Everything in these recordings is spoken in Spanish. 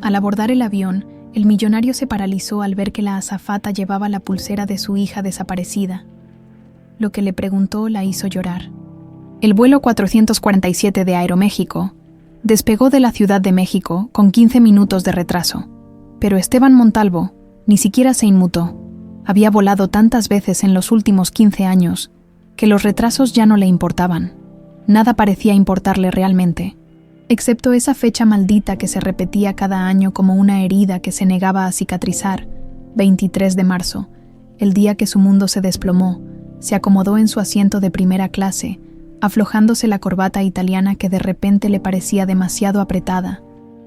Al abordar el avión, el millonario se paralizó al ver que la azafata llevaba la pulsera de su hija desaparecida. Lo que le preguntó la hizo llorar. El vuelo 447 de Aeroméxico despegó de la Ciudad de México con 15 minutos de retraso, pero Esteban Montalvo ni siquiera se inmutó. Había volado tantas veces en los últimos 15 años que los retrasos ya no le importaban. Nada parecía importarle realmente, excepto esa fecha maldita que se repetía cada año como una herida que se negaba a cicatrizar, 23 de marzo, el día que su mundo se desplomó, se acomodó en su asiento de primera clase, aflojándose la corbata italiana que de repente le parecía demasiado apretada.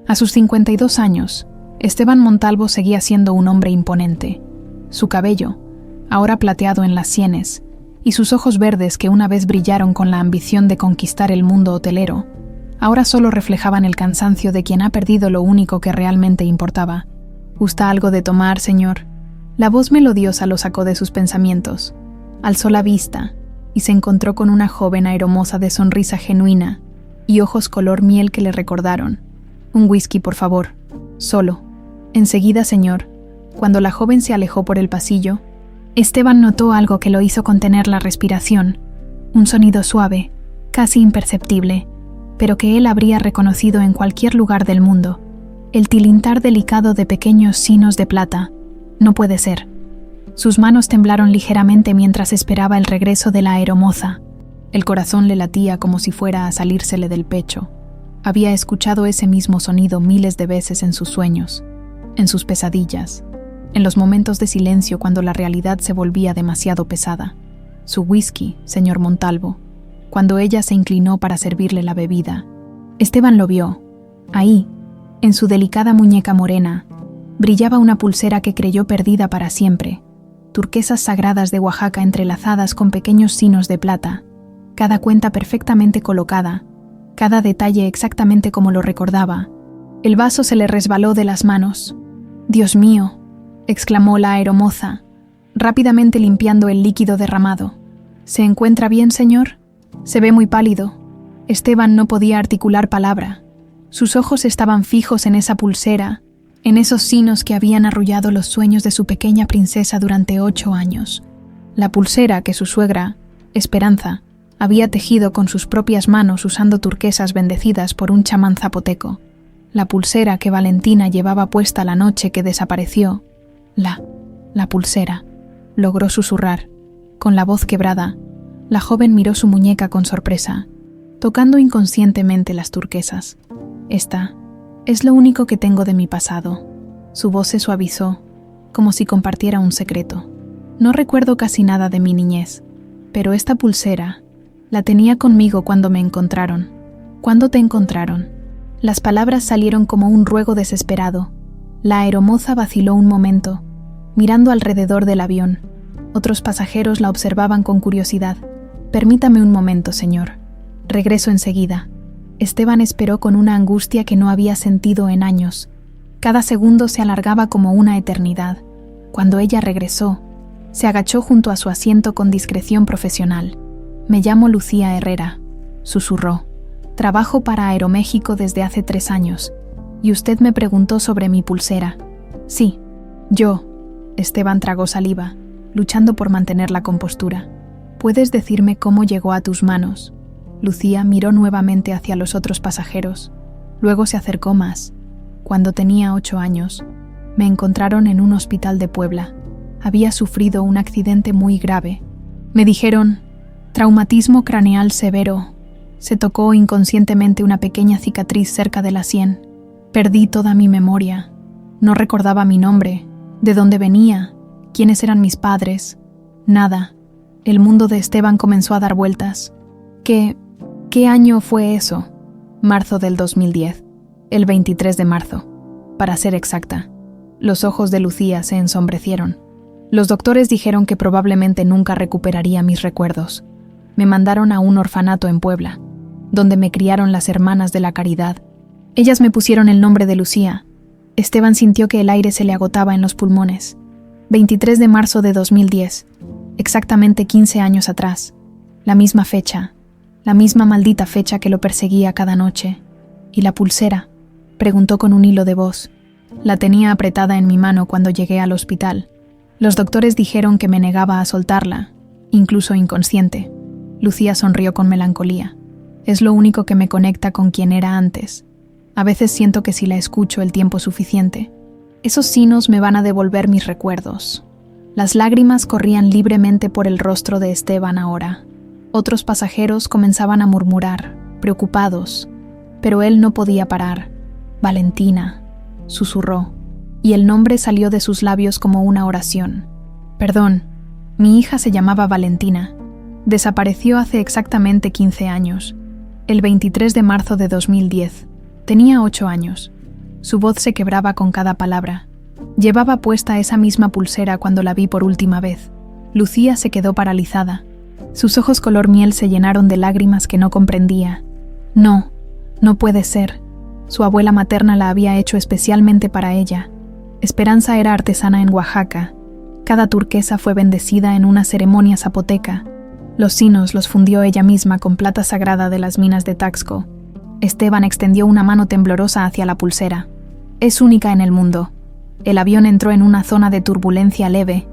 A sus 52 años, Esteban Montalvo seguía siendo un hombre imponente. Su cabello, ahora plateado en las sienes, y sus ojos verdes que una vez brillaron con la ambición de conquistar el mundo hotelero, ahora solo reflejaban el cansancio de quien ha perdido lo único que realmente importaba. ¿Gusta algo de tomar, señor? La voz melodiosa lo sacó de sus pensamientos. Alzó la vista y se encontró con una joven aeromoza de sonrisa genuina y ojos color miel que le recordaron. Un whisky, por favor. Solo. Enseguida, señor. Cuando la joven se alejó por el pasillo, Esteban notó algo que lo hizo contener la respiración. Un sonido suave, casi imperceptible, pero que él habría reconocido en cualquier lugar del mundo. El tilintar delicado de pequeños sinos de plata. No puede ser. Sus manos temblaron ligeramente mientras esperaba el regreso de la aeromoza. El corazón le latía como si fuera a salírsele del pecho. Había escuchado ese mismo sonido miles de veces en sus sueños, en sus pesadillas, en los momentos de silencio cuando la realidad se volvía demasiado pesada. Su whisky, señor Montalvo. Cuando ella se inclinó para servirle la bebida, Esteban lo vio. Ahí, en su delicada muñeca morena, brillaba una pulsera que creyó perdida para siempre. Turquesas sagradas de Oaxaca entrelazadas con pequeños sinos de plata, cada cuenta perfectamente colocada, cada detalle exactamente como lo recordaba. El vaso se le resbaló de las manos. «Dios mío», exclamó la aeromoza, rápidamente limpiando el líquido derramado. «¿Se encuentra bien, señor? Se ve muy pálido». Esteban no podía articular palabra. Sus ojos estaban fijos en esa pulsera, en esos sinos que habían arrullado los sueños de su pequeña princesa durante 8 años. La pulsera que su suegra, Esperanza, había tejido con sus propias manos usando turquesas bendecidas por un chamán zapoteco. La pulsera que Valentina llevaba puesta la noche que desapareció. La pulsera, logró susurrar. Con la voz quebrada, la joven miró su muñeca con sorpresa, tocando inconscientemente las turquesas. «Esta es lo único que tengo de mi pasado». Su voz se suavizó, como si compartiera un secreto. «No recuerdo casi nada de mi niñez, pero esta pulsera la tenía conmigo cuando me encontraron». «¿Cuándo te encontraron?». Las palabras salieron como un ruego desesperado. La aeromoza vaciló un momento, mirando alrededor del avión. Otros pasajeros la observaban con curiosidad. «Permítame un momento, señor. Regreso enseguida». Esteban esperó con una angustia que no había sentido en años. Cada segundo se alargaba como una eternidad. Cuando ella regresó, se agachó junto a su asiento con discreción profesional. «Me llamo Lucía Herrera», susurró. «Trabajo para Aeroméxico desde hace 3 años. Y usted me preguntó sobre mi pulsera». «Sí, yo». Esteban tragó saliva, luchando por mantener la compostura. «¿Puedes decirme cómo llegó a tus manos?». Lucía miró nuevamente hacia los otros pasajeros. Luego se acercó más. «Cuando tenía 8 años, me encontraron en un hospital de Puebla. Había sufrido un accidente muy grave. Me dijeron, traumatismo craneal severo». Se tocó inconscientemente una pequeña cicatriz cerca de la sien. «Perdí toda mi memoria. No recordaba mi nombre, de dónde venía, quiénes eran mis padres. Nada». El mundo de Esteban comenzó a dar vueltas. ¿Qué año fue eso? Marzo del 2010. El 23 de marzo, para ser exacta. Los ojos de Lucía se ensombrecieron. Los doctores dijeron que probablemente nunca recuperaría mis recuerdos. Me mandaron a un orfanato en Puebla, donde me criaron las hermanas de la caridad. Ellas me pusieron el nombre de Lucía. Esteban sintió que el aire se le agotaba en los pulmones. 23 de marzo de 2010, exactamente 15 años atrás. La misma fecha, la misma maldita fecha que lo perseguía cada noche. «¿Y la pulsera?», preguntó con un hilo de voz. La tenía apretada en mi mano cuando llegué al hospital. Los doctores dijeron que me negaba a soltarla, incluso inconsciente. Lucía sonrió con melancolía. Es lo único que me conecta con quien era antes. A veces siento que si la escucho el tiempo suficiente, esos sinos me van a devolver mis recuerdos. Las lágrimas corrían libremente por el rostro de Esteban ahora. Otros pasajeros comenzaban a murmurar, preocupados, pero él no podía parar. Valentina, susurró, y el nombre salió de sus labios como una oración. Perdón, mi hija se llamaba Valentina. Desapareció hace exactamente 15 años, el 23 de marzo de 2010. Tenía 8 años. Su voz se quebraba con cada palabra. Llevaba puesta esa misma pulsera cuando la vi por última vez. Lucía se quedó paralizada. Sus ojos color miel se llenaron de lágrimas que no comprendía. No, no puede ser. Su abuela materna la había hecho especialmente para ella. Esperanza era artesana en Oaxaca. Cada turquesa fue bendecida en una ceremonia zapoteca. Los sinos los fundió ella misma con plata sagrada de las minas de Taxco. Esteban extendió una mano temblorosa hacia la pulsera. Es única en el mundo. El avión entró en una zona de turbulencia leve,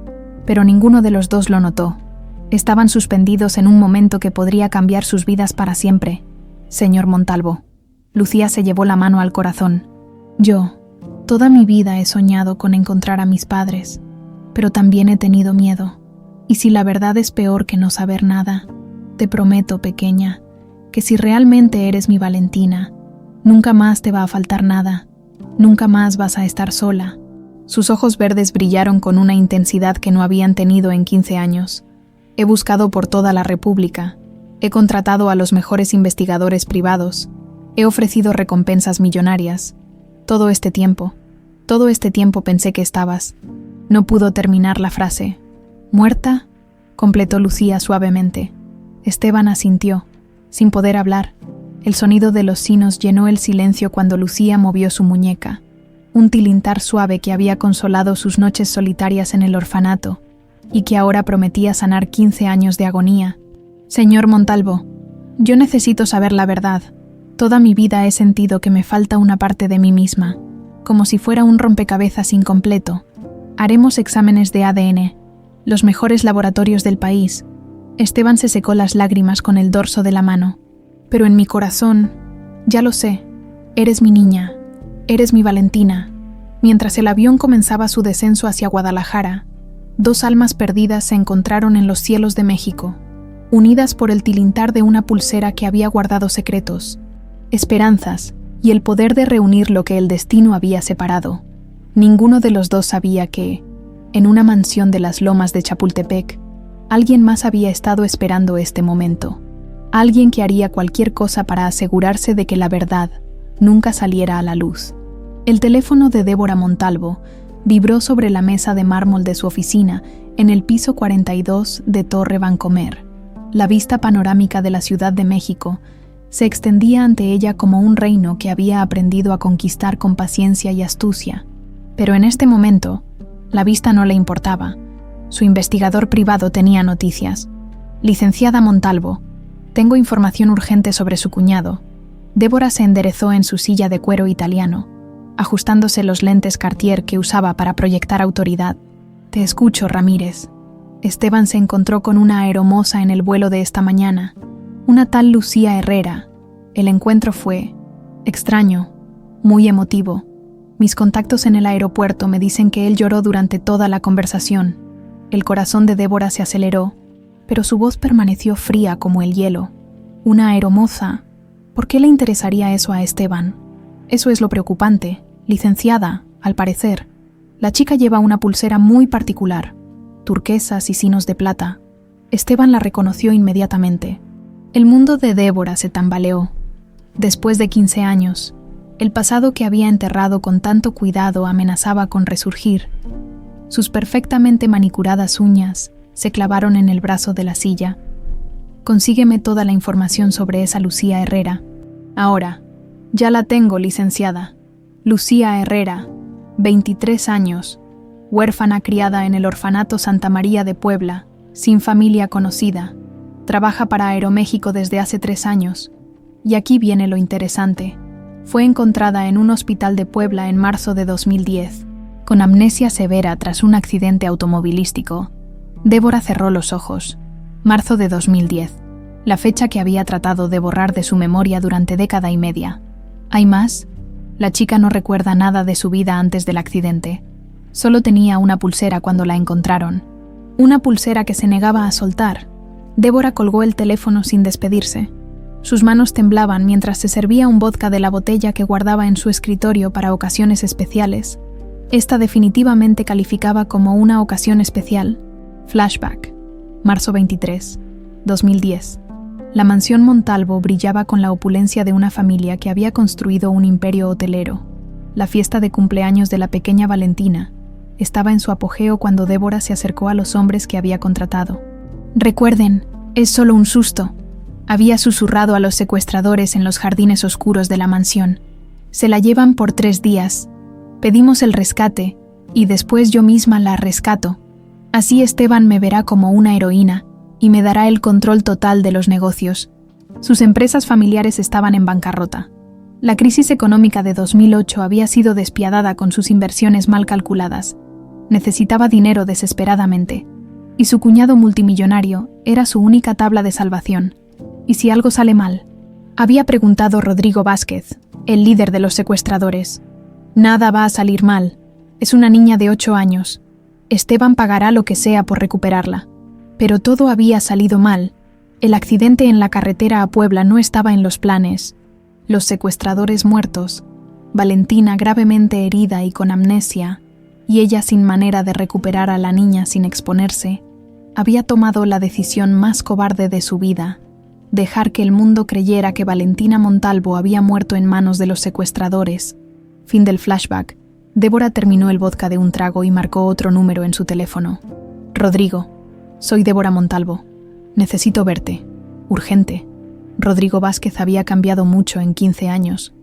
pero ninguno de los dos lo notó. Estaban suspendidos en un momento que podría cambiar sus vidas para siempre. Señor Montalvo. Lucía se llevó la mano al corazón. Yo, toda mi vida he soñado con encontrar a mis padres, pero también he tenido miedo. Y si la verdad es peor que no saber nada, te prometo, pequeña, que si realmente eres mi Valentina, nunca más te va a faltar nada, nunca más vas a estar sola. Sus ojos verdes brillaron con una intensidad que no habían tenido en 15 años. He buscado por toda la República, he contratado a los mejores investigadores privados, he ofrecido recompensas millonarias. Todo este tiempo pensé que estabas. No pudo terminar la frase. ¿Muerta?, completó Lucía suavemente. Esteban asintió, sin poder hablar. El sonido de los sinos llenó el silencio cuando Lucía movió su muñeca, un tilintar suave que había consolado sus noches solitarias en el orfanato y que ahora prometía sanar 15 años de agonía. Señor Montalvo, yo necesito saber la verdad. Toda mi vida he sentido que me falta una parte de mí misma, como si fuera un rompecabezas incompleto. Haremos exámenes de ADN, los mejores laboratorios del país. Esteban se secó las lágrimas con el dorso de la mano. Pero en mi corazón, ya lo sé, eres mi niña, eres mi Valentina. Mientras el avión comenzaba su descenso hacia Guadalajara, dos almas perdidas se encontraron en los cielos de México, unidas por el tilintar de una pulsera que había guardado secretos, esperanzas y el poder de reunir lo que el destino había separado. Ninguno de los dos sabía que, en una mansión de las lomas de Chapultepec, alguien más había estado esperando este momento. Alguien que haría cualquier cosa para asegurarse de que la verdad nunca saliera a la luz. El teléfono de Débora Montalvo vibró sobre la mesa de mármol de su oficina en el piso 42 de Torre Vancomer. La vista panorámica de la Ciudad de México se extendía ante ella como un reino que había aprendido a conquistar con paciencia y astucia. Pero en este momento, la vista no le importaba. Su investigador privado tenía noticias. Licenciada Montalvo, tengo información urgente sobre su cuñado. Débora se enderezó en su silla de cuero italiano, ajustándose los lentes Cartier que usaba para proyectar autoridad. Te escucho, Ramírez. Esteban se encontró con una aeromoza en el vuelo de esta mañana, una tal Lucía Herrera. El encuentro fue extraño, muy emotivo. Mis contactos en el aeropuerto me dicen que él lloró durante toda la conversación. El corazón de Débora se aceleró, pero su voz permaneció fría como el hielo. Una aeromoza. ¿Por qué le interesaría eso a Esteban? Eso es lo preocupante. Licenciada, al parecer. La chica lleva una pulsera muy particular, turquesas y sinos de plata. Esteban la reconoció inmediatamente. El mundo de Débora se tambaleó. Después de 15 años, el pasado que había enterrado con tanto cuidado amenazaba con resurgir. Sus perfectamente manicuradas uñas se clavaron en el brazo de la silla. Consígueme toda la información sobre esa Lucía Herrera. Ahora, ya la tengo, licenciada. Lucía Herrera, 23 años, huérfana criada en el orfanato Santa María de Puebla, sin familia conocida. Trabaja para Aeroméxico desde hace 3 años. Y aquí viene lo interesante. Fue encontrada en un hospital de Puebla en marzo de 2010, con amnesia severa tras un accidente automovilístico. Débora cerró los ojos. Marzo de 2010, la fecha que había tratado de borrar de su memoria durante década y media. ¿Hay más? La chica no recuerda nada de su vida antes del accidente. Solo tenía una pulsera cuando la encontraron. Una pulsera que se negaba a soltar. Débora colgó el teléfono sin despedirse. Sus manos temblaban mientras se servía un vodka de la botella que guardaba en su escritorio para ocasiones especiales. Esta definitivamente calificaba como una ocasión especial. Flashback. Marzo 23, 2010. La mansión Montalvo brillaba con la opulencia de una familia que había construido un imperio hotelero. La fiesta de cumpleaños de la pequeña Valentina estaba en su apogeo cuando Débora se acercó a los hombres que había contratado. «Recuerden, es solo un susto», había susurrado a los secuestradores en los jardines oscuros de la mansión. «Se la llevan por 3 días. Pedimos el rescate, y después yo misma la rescato. Así Esteban me verá como una heroína, y me dará el control total de los negocios». Sus empresas familiares estaban en bancarrota. La crisis económica de 2008 había sido despiadada con sus inversiones mal calculadas. Necesitaba dinero desesperadamente, y su cuñado multimillonario era su única tabla de salvación. ¿Y si algo sale mal? Había preguntado Rodrigo Vázquez, el líder de los secuestradores. Nada va a salir mal. Es una niña de 8 años. Esteban pagará lo que sea por recuperarla. Pero todo había salido mal. El accidente en la carretera a Puebla no estaba en los planes. Los secuestradores muertos, Valentina gravemente herida y con amnesia, y ella sin manera de recuperar a la niña sin exponerse, había tomado la decisión más cobarde de su vida: dejar que el mundo creyera que Valentina Montalvo había muerto en manos de los secuestradores. Fin del flashback. Débora terminó el vodka de un trago y marcó otro número en su teléfono. «Rodrigo, soy Débora Montalvo. Necesito verte. Urgente». Rodrigo Vázquez había cambiado mucho en 15 años.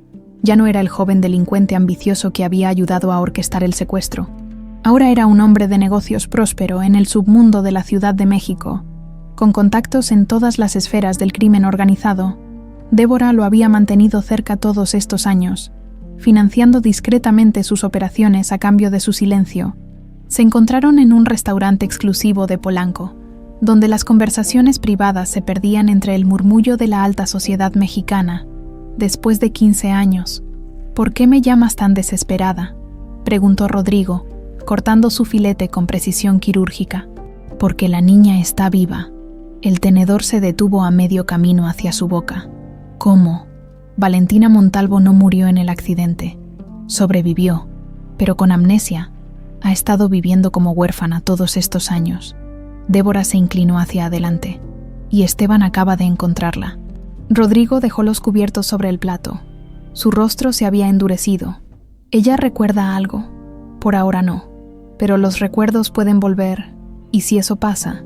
Ya no era el joven delincuente ambicioso que había ayudado a orquestar el secuestro. Ahora era un hombre de negocios próspero en el submundo de la Ciudad de México, con contactos en todas las esferas del crimen organizado. Débora lo había mantenido cerca todos estos años, financiando discretamente sus operaciones a cambio de su silencio. Se encontraron en un restaurante exclusivo de Polanco, donde las conversaciones privadas se perdían entre el murmullo de la alta sociedad mexicana. «Después de 15 años, ¿por qué me llamas tan desesperada?», preguntó Rodrigo, cortando su filete con precisión quirúrgica. «Porque la niña está viva». El tenedor se detuvo a medio camino hacia su boca. «¿Cómo? Valentina Montalvo no murió en el accidente. Sobrevivió, pero con amnesia. Ha estado viviendo como huérfana todos estos años». Débora se inclinó hacia adelante. «Y Esteban acaba de encontrarla». Rodrigo dejó los cubiertos sobre el plato. Su rostro se había endurecido. «¿Ella recuerda algo?». «Por ahora no, pero los recuerdos pueden volver. Y si eso pasa,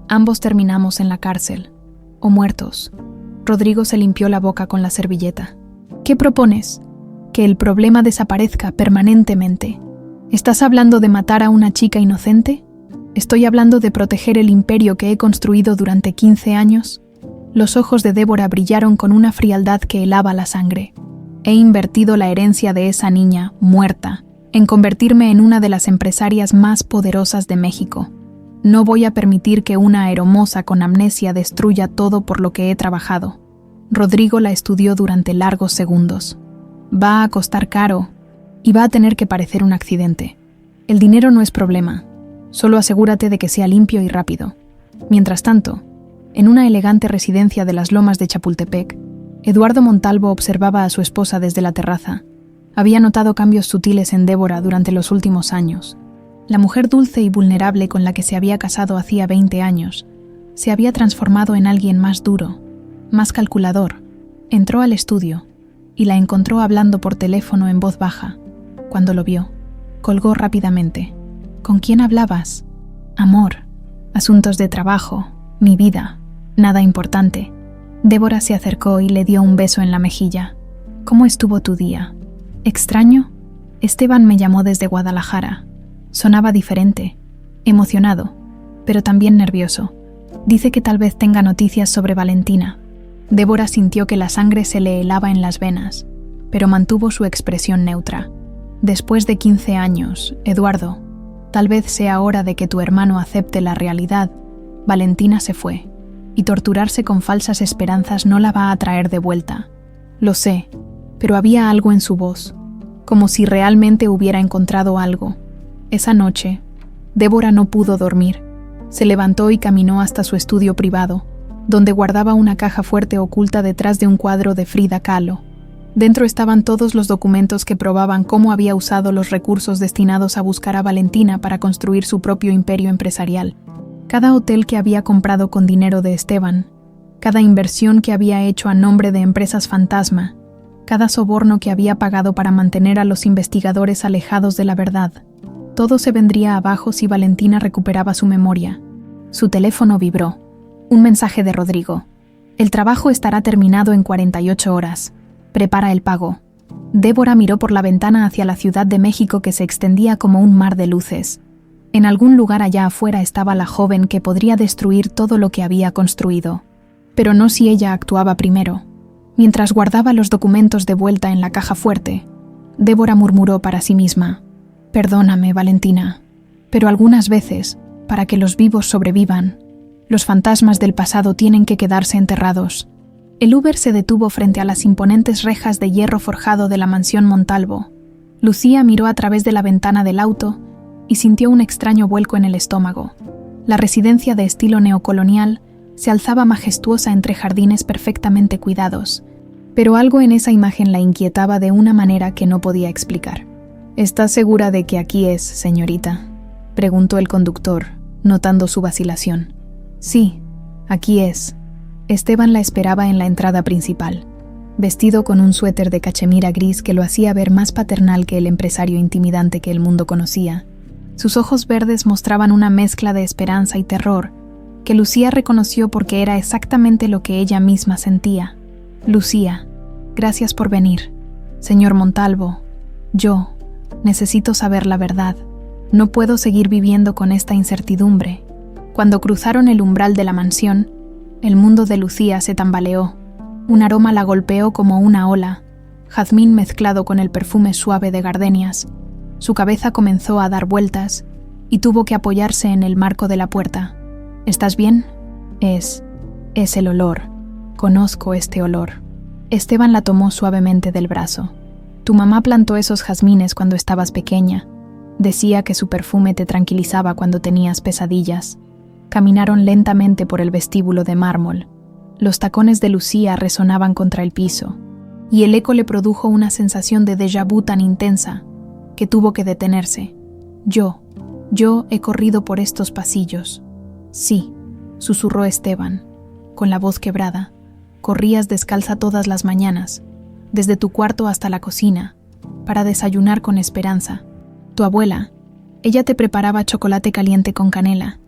ambos terminamos en la cárcel. O muertos». Rodrigo se limpió la boca con la servilleta. «¿Qué propones? ¿Que el problema desaparezca permanentemente? ¿Estás hablando de matar a una chica inocente? Estoy hablando de proteger el imperio que he construido durante 15 años. Los ojos de Débora brillaron con una frialdad que helaba la sangre. He invertido la herencia de esa niña, muerta, en convertirme en una de las empresarias más poderosas de México. No voy a permitir que una aeromoza con amnesia destruya todo por lo que he trabajado». Rodrigo la estudió durante largos segundos. «Va a costar caro y va a tener que parecer un accidente. El dinero no es problema. Solo asegúrate de que sea limpio y rápido». Mientras tanto, en una elegante residencia de las Lomas de Chapultepec, Eduardo Montalvo observaba a su esposa desde la terraza. Había notado cambios sutiles en Débora durante los últimos años. La mujer dulce y vulnerable con la que se había casado hacía 20 años se había transformado en alguien más duro, más calculador. Entró al estudio y la encontró hablando por teléfono en voz baja. Cuando lo vio, colgó rápidamente. «¿Con quién hablabas?». «Amor, asuntos de trabajo, mi vida, nada importante». Débora se acercó y le dio un beso en la mejilla. «¿Cómo estuvo tu día?». «¿Extraño?». Esteban me llamó desde Guadalajara. Sonaba diferente, emocionado, pero también nervioso. Dice que tal vez tenga noticias sobre Valentina. Débora sintió que la sangre se le helaba en las venas, pero mantuvo su expresión neutra. Después de 15 años, Eduardo, tal vez sea hora de que tu hermano acepte la realidad. Valentina se fue, y torturarse con falsas esperanzas no la va a traer de vuelta. Lo sé, pero había algo en su voz, como si realmente hubiera encontrado algo. Esa noche, Débora no pudo dormir. Se levantó y caminó hasta su estudio privado, donde guardaba una caja fuerte oculta detrás de un cuadro de Frida Kahlo. Dentro estaban todos los documentos que probaban cómo había usado los recursos destinados a buscar a Valentina para construir su propio imperio empresarial. Cada hotel que había comprado con dinero de Esteban, cada inversión que había hecho a nombre de empresas fantasma, cada soborno que había pagado para mantener a los investigadores alejados de la verdad. Todo se vendría abajo si Valentina recuperaba su memoria. Su teléfono vibró. Un mensaje de Rodrigo. El trabajo estará terminado en 48 horas. Prepara el pago. Débora miró por la ventana hacia la Ciudad de México que se extendía como un mar de luces. En algún lugar allá afuera estaba la joven que podría destruir todo lo que había construido. Pero no si ella actuaba primero. Mientras guardaba los documentos de vuelta en la caja fuerte, Débora murmuró para sí misma: «Perdóname, Valentina, pero algunas veces, para que los vivos sobrevivan, los fantasmas del pasado tienen que quedarse enterrados». El Uber se detuvo frente a las imponentes rejas de hierro forjado de la mansión Montalvo. Lucía miró a través de la ventana del auto y sintió un extraño vuelco en el estómago. La residencia de estilo neocolonial se alzaba majestuosa entre jardines perfectamente cuidados, pero algo en esa imagen la inquietaba de una manera que no podía explicar. «¿Estás segura de que aquí es, señorita?», preguntó el conductor, notando su vacilación. «Sí, aquí es». Esteban la esperaba en la entrada principal, vestido con un suéter de cachemira gris que lo hacía ver más paternal que el empresario intimidante que el mundo conocía. Sus ojos verdes mostraban una mezcla de esperanza y terror, que Lucía reconoció porque era exactamente lo que ella misma sentía. «Lucía, gracias por venir. Señor Montalvo, yo necesito saber la verdad. No puedo seguir viviendo con esta incertidumbre». Cuando cruzaron el umbral de la mansión, el mundo de Lucía se tambaleó. Un aroma la golpeó como una ola, jazmín mezclado con el perfume suave de gardenias. Su cabeza comenzó a dar vueltas y tuvo que apoyarse en el marco de la puerta. «¿Estás bien?» Es el olor. Conozco este olor». Esteban la tomó suavemente del brazo. «Tu mamá plantó esos jazmines cuando estabas pequeña. Decía que su perfume te tranquilizaba cuando tenías pesadillas». Caminaron lentamente por el vestíbulo de mármol. Los tacones de Lucía resonaban contra el piso, y el eco le produjo una sensación de déjà vu tan intensa que tuvo que detenerse. Yo he corrido por estos pasillos». «Sí», susurró Esteban, con la voz quebrada. «Corrías descalza todas las mañanas, desde tu cuarto hasta la cocina, para desayunar con Esperanza. Tu abuela, ella te preparaba chocolate caliente con canela».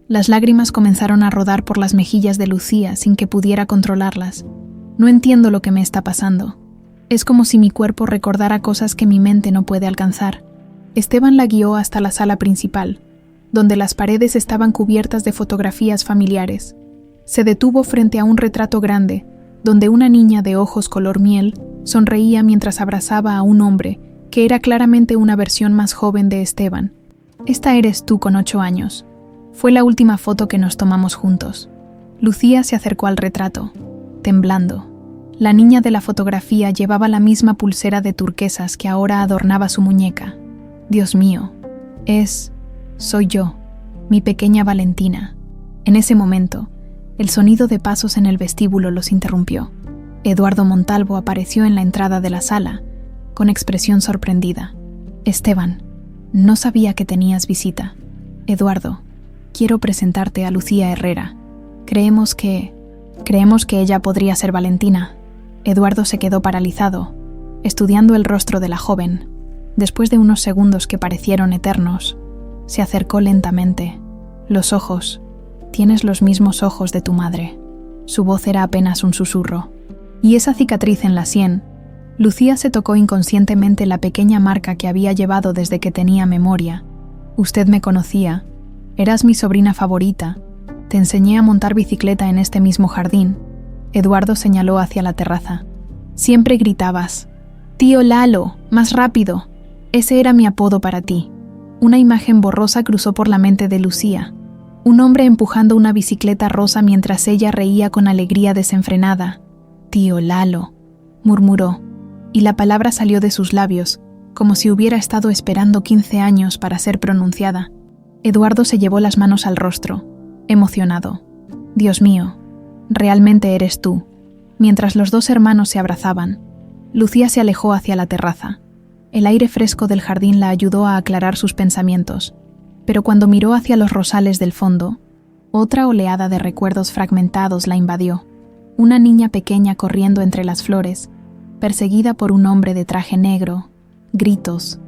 Las lágrimas comenzaron a rodar por las mejillas de Lucía sin que pudiera controlarlas. «No entiendo lo que me está pasando. Es como si mi cuerpo recordara cosas que mi mente no puede alcanzar». Esteban la guió hasta la sala principal, donde las paredes estaban cubiertas de fotografías familiares. Se detuvo frente a un retrato grande, donde una niña de ojos color miel sonreía mientras abrazaba a un hombre que era claramente una versión más joven de Esteban. «Esta eres tú con 8 años. Fue la última foto que nos tomamos juntos». Lucía se acercó al retrato, temblando. La niña de la fotografía llevaba la misma pulsera de turquesas que ahora adornaba su muñeca. «Dios mío, soy yo, mi pequeña Valentina». En ese momento, el sonido de pasos en el vestíbulo los interrumpió. Eduardo Montalvo apareció en la entrada de la sala, con expresión sorprendida. «Esteban, no sabía que tenías visita. Eduardo, quiero presentarte a Lucía Herrera. Creemos que ella podría ser Valentina». Eduardo se quedó paralizado, estudiando el rostro de la joven. Después de unos segundos que parecieron eternos, se acercó lentamente. «Los ojos. Tienes los mismos ojos de tu madre». Su voz era apenas un susurro. «¿Y esa cicatriz en la sien?» Lucía se tocó inconscientemente la pequeña marca que había llevado desde que tenía memoria. «Usted me conocía. Eras mi sobrina favorita. Te enseñé a montar bicicleta en este mismo jardín. Eduardo señaló hacia la terraza. Siempre gritabas: «Tío Lalo, más rápido». Ese era mi apodo para ti. Una imagen borrosa cruzó por la mente de Lucía. Un hombre empujando una bicicleta rosa mientras ella reía con alegría desenfrenada. «Tío Lalo», murmuró, y la palabra salió de sus labios, como si hubiera estado esperando 15 años para ser pronunciada. Eduardo se llevó las manos al rostro, emocionado. «Dios mío, realmente eres tú». Mientras los dos hermanos se abrazaban, Lucía se alejó hacia la terraza. El aire fresco del jardín la ayudó a aclarar sus pensamientos, pero cuando miró hacia los rosales del fondo, otra oleada de recuerdos fragmentados la invadió. Una niña pequeña corriendo entre las flores, perseguida por un hombre de traje negro, gritos,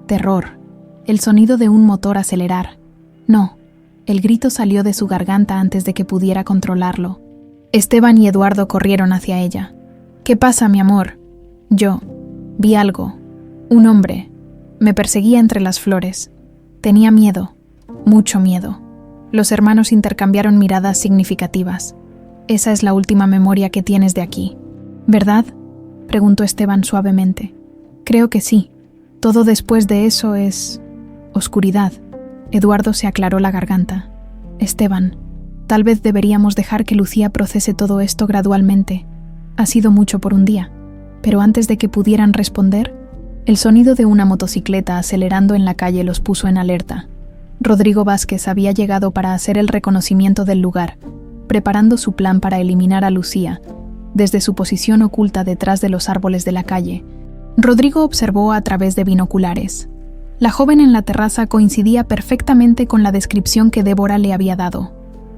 terror, el sonido de un motor acelerar. No, el grito salió de su garganta antes de que pudiera controlarlo. Esteban y Eduardo corrieron hacia ella. «¿Qué pasa, mi amor?» «Yo vi algo. Un hombre. Me perseguía entre las flores. Tenía miedo, mucho miedo». Los hermanos intercambiaron miradas significativas. «Esa es la última memoria que tienes de aquí, ¿verdad?», preguntó Esteban suavemente. «Creo que sí. Todo después de eso es oscuridad». Eduardo se aclaró la garganta. «Esteban, tal vez deberíamos dejar que Lucía procese todo esto gradualmente. Ha sido mucho por un día». Pero antes de que pudieran responder, el sonido de una motocicleta acelerando en la calle los puso en alerta. Rodrigo Vázquez había llegado para hacer el reconocimiento del lugar, preparando su plan para eliminar a Lucía, desde su posición oculta detrás de los árboles de la calle. Rodrigo observó a través de binoculares. La joven en la terraza coincidía perfectamente con la descripción que Débora le había dado.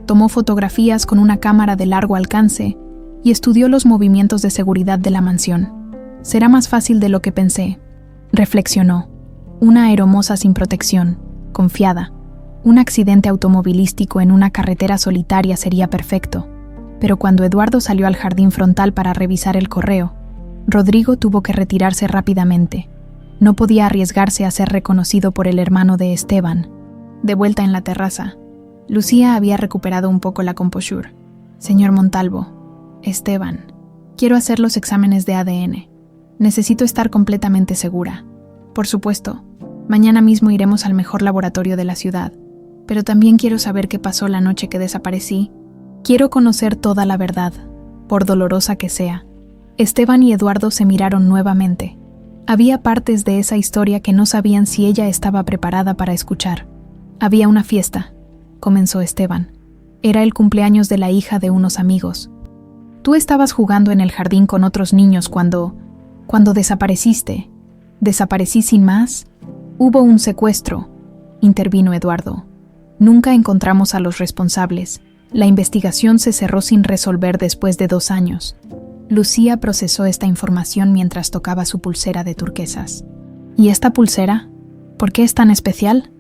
Tomó fotografías con una cámara de largo alcance y estudió los movimientos de seguridad de la mansión. «Será más fácil de lo que pensé», reflexionó. Una aeromoza sin protección, confiada. Un accidente automovilístico en una carretera solitaria sería perfecto. Pero cuando Eduardo salió al jardín frontal para revisar el correo, Rodrigo tuvo que retirarse rápidamente. No podía arriesgarse a ser reconocido por el hermano de Esteban. De vuelta en la terraza, Lucía había recuperado un poco la composure. «Señor Montalvo, Esteban, quiero hacer los exámenes de ADN. Necesito estar completamente segura. Por supuesto, mañana mismo iremos al mejor laboratorio de la ciudad, pero también quiero saber qué pasó la noche que desaparecí. Quiero conocer toda la verdad, por dolorosa que sea». Esteban y Eduardo se miraron nuevamente. Había partes de esa historia que no sabían si ella estaba preparada para escuchar. «Había una fiesta», comenzó Esteban. «Era el cumpleaños de la hija de unos amigos. Tú estabas jugando en el jardín con otros niños cuando desapareciste. ¿Desaparecí sin más? Hubo un secuestro», intervino Eduardo. «Nunca encontramos a los responsables. La investigación se cerró sin resolver después de 2 años». Lucía procesó esta información mientras tocaba su pulsera de turquesas. «¿Y esta pulsera? ¿Por qué es tan especial?».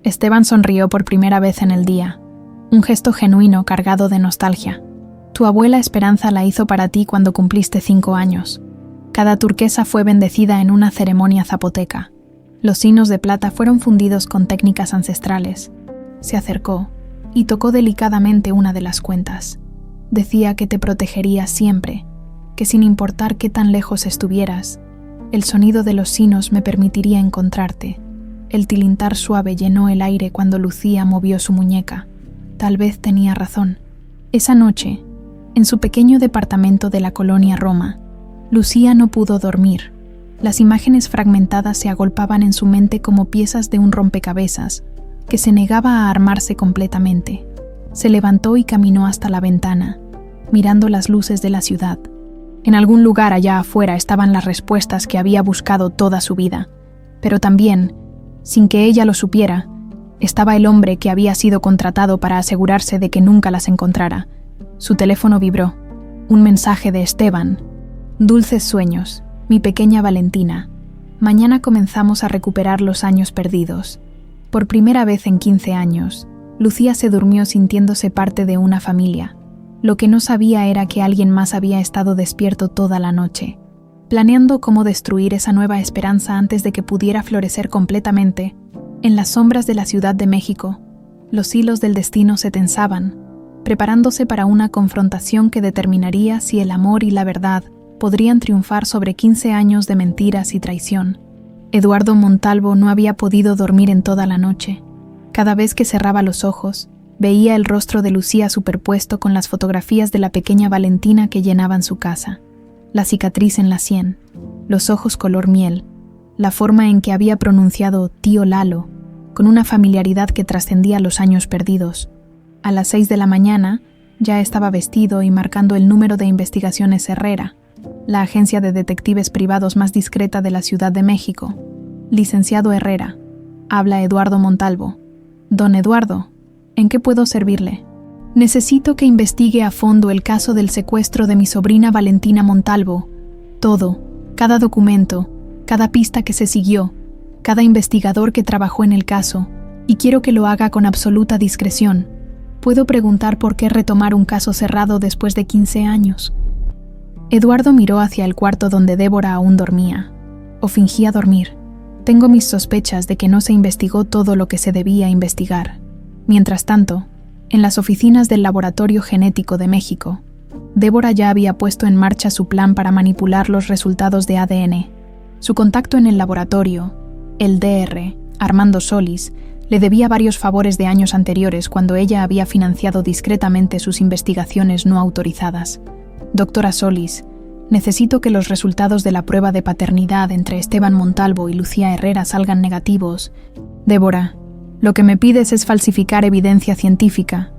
Esteban sonrió por primera vez en el día. Un gesto genuino cargado de nostalgia. «Tu abuela Esperanza la hizo para ti cuando cumpliste 5 años. Cada turquesa fue bendecida en una ceremonia zapoteca. Los hinos de plata fueron fundidos con técnicas ancestrales». Se acercó y tocó delicadamente una de las cuentas. «Decía que te protegería siempre, que sin importar qué tan lejos estuvieras, el sonido de los hinos me permitiría encontrarte». El tilintar suave llenó el aire cuando Lucía movió su muñeca. Tal vez tenía razón. Esa noche, en su pequeño departamento de la colonia Roma, Lucía no pudo dormir. Las imágenes fragmentadas se agolpaban en su mente como piezas de un rompecabezas que se negaba a armarse completamente. Se levantó y caminó hasta la ventana, mirando las luces de la ciudad. En algún lugar allá afuera estaban las respuestas que había buscado toda su vida, pero también, sin que ella lo supiera, estaba el hombre que había sido contratado para asegurarse de que nunca las encontrara. Su teléfono vibró. Un mensaje de Esteban. «Dulces sueños, mi pequeña Valentina. Mañana comenzamos a recuperar los años perdidos». Por primera vez en 15 años, Lucía se durmió sintiéndose parte de una familia. Lo que no sabía era que alguien más había estado despierto toda la noche, planeando cómo destruir esa nueva esperanza antes de que pudiera florecer completamente. En las sombras de la Ciudad de México, los hilos del destino se tensaban. preparándose para una confrontación que determinaría si el amor y la verdad podrían triunfar sobre 15 años de mentiras y traición. Eduardo Montalvo no había podido dormir en toda la noche. Cada vez que cerraba los ojos, veía el rostro de Lucía superpuesto con las fotografías de la pequeña Valentina que llenaban su casa. La cicatriz en la sien, los ojos color miel, la forma en que había pronunciado tío Lalo, con una familiaridad que trascendía los años perdidos. A las 6 de la mañana ya estaba vestido y marcando el número de investigaciones Herrera, la agencia de detectives privados más discreta de la Ciudad de México. Licenciado Herrera, habla Eduardo Montalvo. Don Eduardo, ¿en qué puedo servirle? Necesito que investigue a fondo el caso del secuestro de mi sobrina Valentina Montalvo. Todo, cada documento, cada pista que se siguió, cada investigador que trabajó en el caso, y quiero que lo haga con absoluta discreción. ¿Puedo preguntar por qué retomar un caso cerrado después de 15 años? Eduardo miró hacia el cuarto donde Débora aún dormía, o fingía dormir. Tengo mis sospechas de que no se investigó todo lo que se debía investigar. Mientras tanto, en las oficinas del Laboratorio Genético de México, Débora ya había puesto en marcha su plan para manipular los resultados de ADN. Su contacto en el laboratorio, el Dr. Armando Solís, le debía varios favores de años anteriores cuando ella había financiado discretamente sus investigaciones no autorizadas. Doctora Solís, necesito que los resultados de la prueba de paternidad entre Esteban Montalvo y Lucía Herrera salgan negativos. Débora, lo que me pides es falsificar evidencia científica.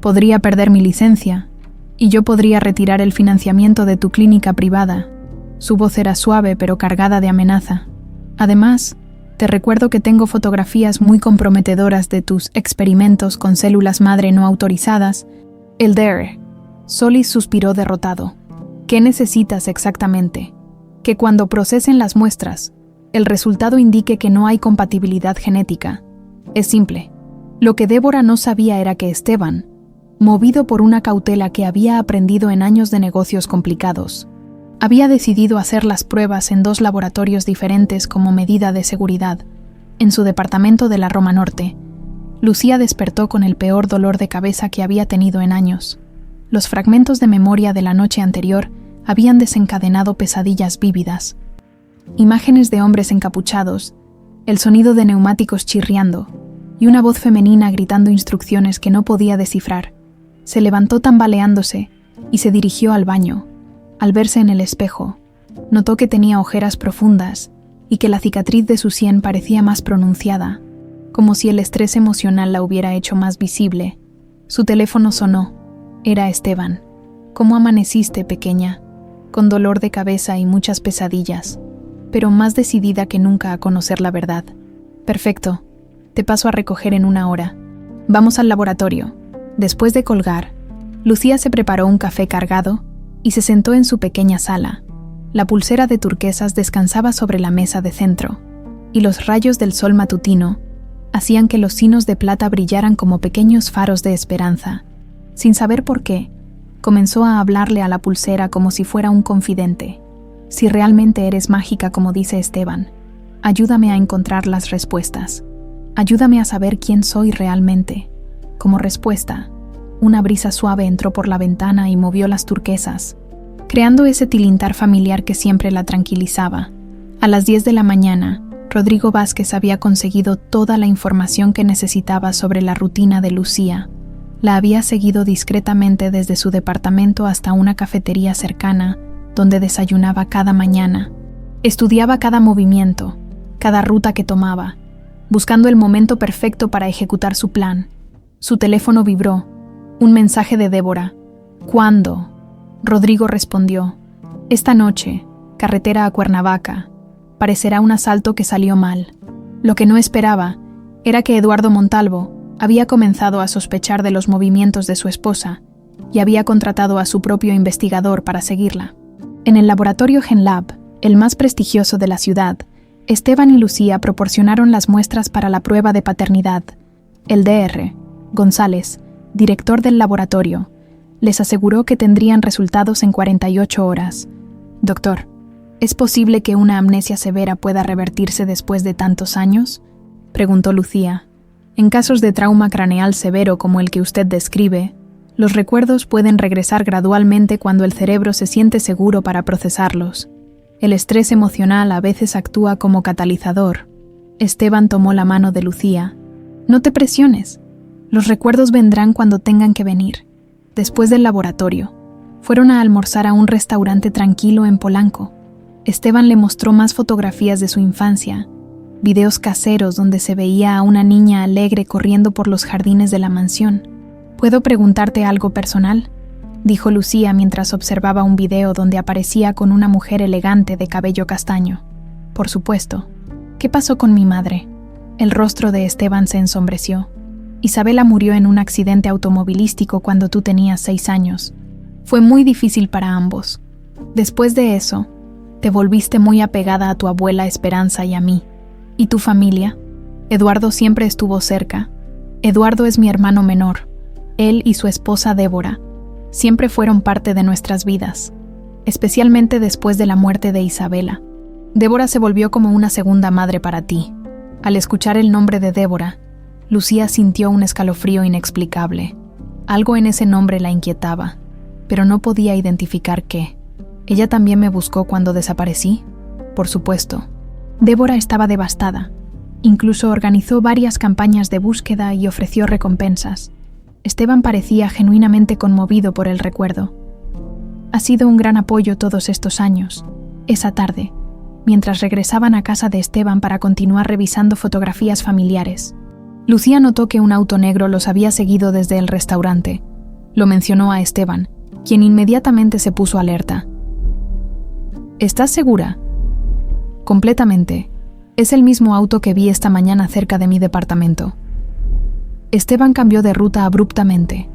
Podría perder mi licencia, y yo podría retirar el financiamiento de tu clínica privada. Su voz era suave pero cargada de amenaza. Además, te recuerdo que tengo fotografías muy comprometedoras de tus experimentos con células madre no autorizadas. El Dr. Solís suspiró derrotado. ¿Qué necesitas exactamente? Que cuando procesen las muestras, el resultado indique que no hay compatibilidad genética. Es simple. Lo que Débora no sabía era que Esteban, movido por una cautela que había aprendido en años de negocios complicados, había decidido hacer las pruebas en 2 laboratorios diferentes como medida de seguridad. En su departamento de la Roma Norte, Lucía despertó con el peor dolor de cabeza que había tenido en años. Los fragmentos de memoria de la noche anterior habían desencadenado pesadillas vívidas. Imágenes de hombres encapuchados, el sonido de neumáticos chirriando y una voz femenina gritando instrucciones que no podía descifrar. Se levantó tambaleándose y se dirigió al baño. Al verse en el espejo, notó que tenía ojeras profundas y que la cicatriz de su sien parecía más pronunciada, como si el estrés emocional la hubiera hecho más visible. Su teléfono sonó. Era Esteban. ¿Cómo amaneciste, pequeña? Con dolor de cabeza y muchas pesadillas, pero más decidida que nunca a conocer la verdad. Perfecto. Te paso a recoger en 1 hora. Vamos al laboratorio. Después de colgar, Lucía se preparó un café cargado y se sentó en su pequeña sala. La pulsera de turquesas descansaba sobre la mesa de centro, y los rayos del sol matutino hacían que los sinos de plata brillaran como pequeños faros de esperanza. Sin saber por qué, comenzó a hablarle a la pulsera como si fuera un confidente. Si realmente eres mágica como dice Esteban, ayúdame a encontrar las respuestas. Ayúdame a saber quién soy realmente. Como respuesta, una brisa suave entró por la ventana y movió las turquesas, creando ese tilintar familiar que siempre la tranquilizaba. A las 10 de la mañana, Rodrigo Vázquez había conseguido toda la información que necesitaba sobre la rutina de Lucía. La había seguido discretamente desde su departamento hasta una cafetería cercana, donde desayunaba cada mañana. Estudiaba cada movimiento, cada ruta que tomaba, buscando el momento perfecto para ejecutar su plan. Su teléfono vibró. Un mensaje de Débora. ¿Cuándo? Rodrigo respondió. Esta noche, carretera a Cuernavaca. Parecerá un asalto que salió mal. Lo que no esperaba era que Eduardo Montalvo había comenzado a sospechar de los movimientos de su esposa y había contratado a su propio investigador para seguirla. En el laboratorio GenLab, el más prestigioso de la ciudad, Esteban y Lucía proporcionaron las muestras para la prueba de paternidad. El Dr. González, director del laboratorio, les aseguró que tendrían resultados en 48 horas. Doctor, ¿es posible que una amnesia severa pueda revertirse después de tantos años? Preguntó Lucía. En casos de trauma craneal severo como el que usted describe, Los recuerdos pueden regresar gradualmente cuando el cerebro se siente seguro para procesarlos. El estrés emocional a veces actúa como catalizador. Esteban tomó la mano de Lucía. No te presiones. Los recuerdos vendrán cuando tengan que venir. Después del laboratorio, fueron a almorzar a un restaurante tranquilo en Polanco. Esteban le mostró más fotografías de su infancia, videos caseros donde se veía a una niña alegre corriendo por los jardines de la mansión. ¿Puedo preguntarte algo personal?, dijo Lucía mientras observaba un video donde aparecía con una mujer elegante de cabello castaño. Por supuesto. ¿Qué pasó con mi madre? El rostro de Esteban se ensombreció. Isabela murió en un accidente automovilístico cuando tú tenías 6 años. Fue muy difícil para ambos. Después de eso, te volviste muy apegada a tu abuela Esperanza y a mí. ¿Y tu familia? Eduardo siempre estuvo cerca. Eduardo es mi hermano menor. Él y su esposa Débora siempre fueron parte de nuestras vidas, especialmente después de la muerte de Isabela. Débora se volvió como una segunda madre para ti. Al escuchar el nombre de Débora, Lucía sintió un escalofrío inexplicable. Algo en ese nombre la inquietaba, pero no podía identificar qué. ¿Ella también me buscó cuando desaparecí? Por supuesto. Débora estaba devastada. Incluso organizó varias campañas de búsqueda y ofreció recompensas. Esteban parecía genuinamente conmovido por el recuerdo. Ha sido un gran apoyo todos estos años. Esa tarde, mientras regresaban a casa de Esteban para continuar revisando fotografías familiares, Lucía notó que un auto negro los había seguido desde el restaurante. Lo mencionó a Esteban, quien inmediatamente se puso alerta. ¿Estás segura? Completamente. Es el mismo auto que vi esta mañana cerca de mi departamento. Esteban cambió de ruta abruptamente.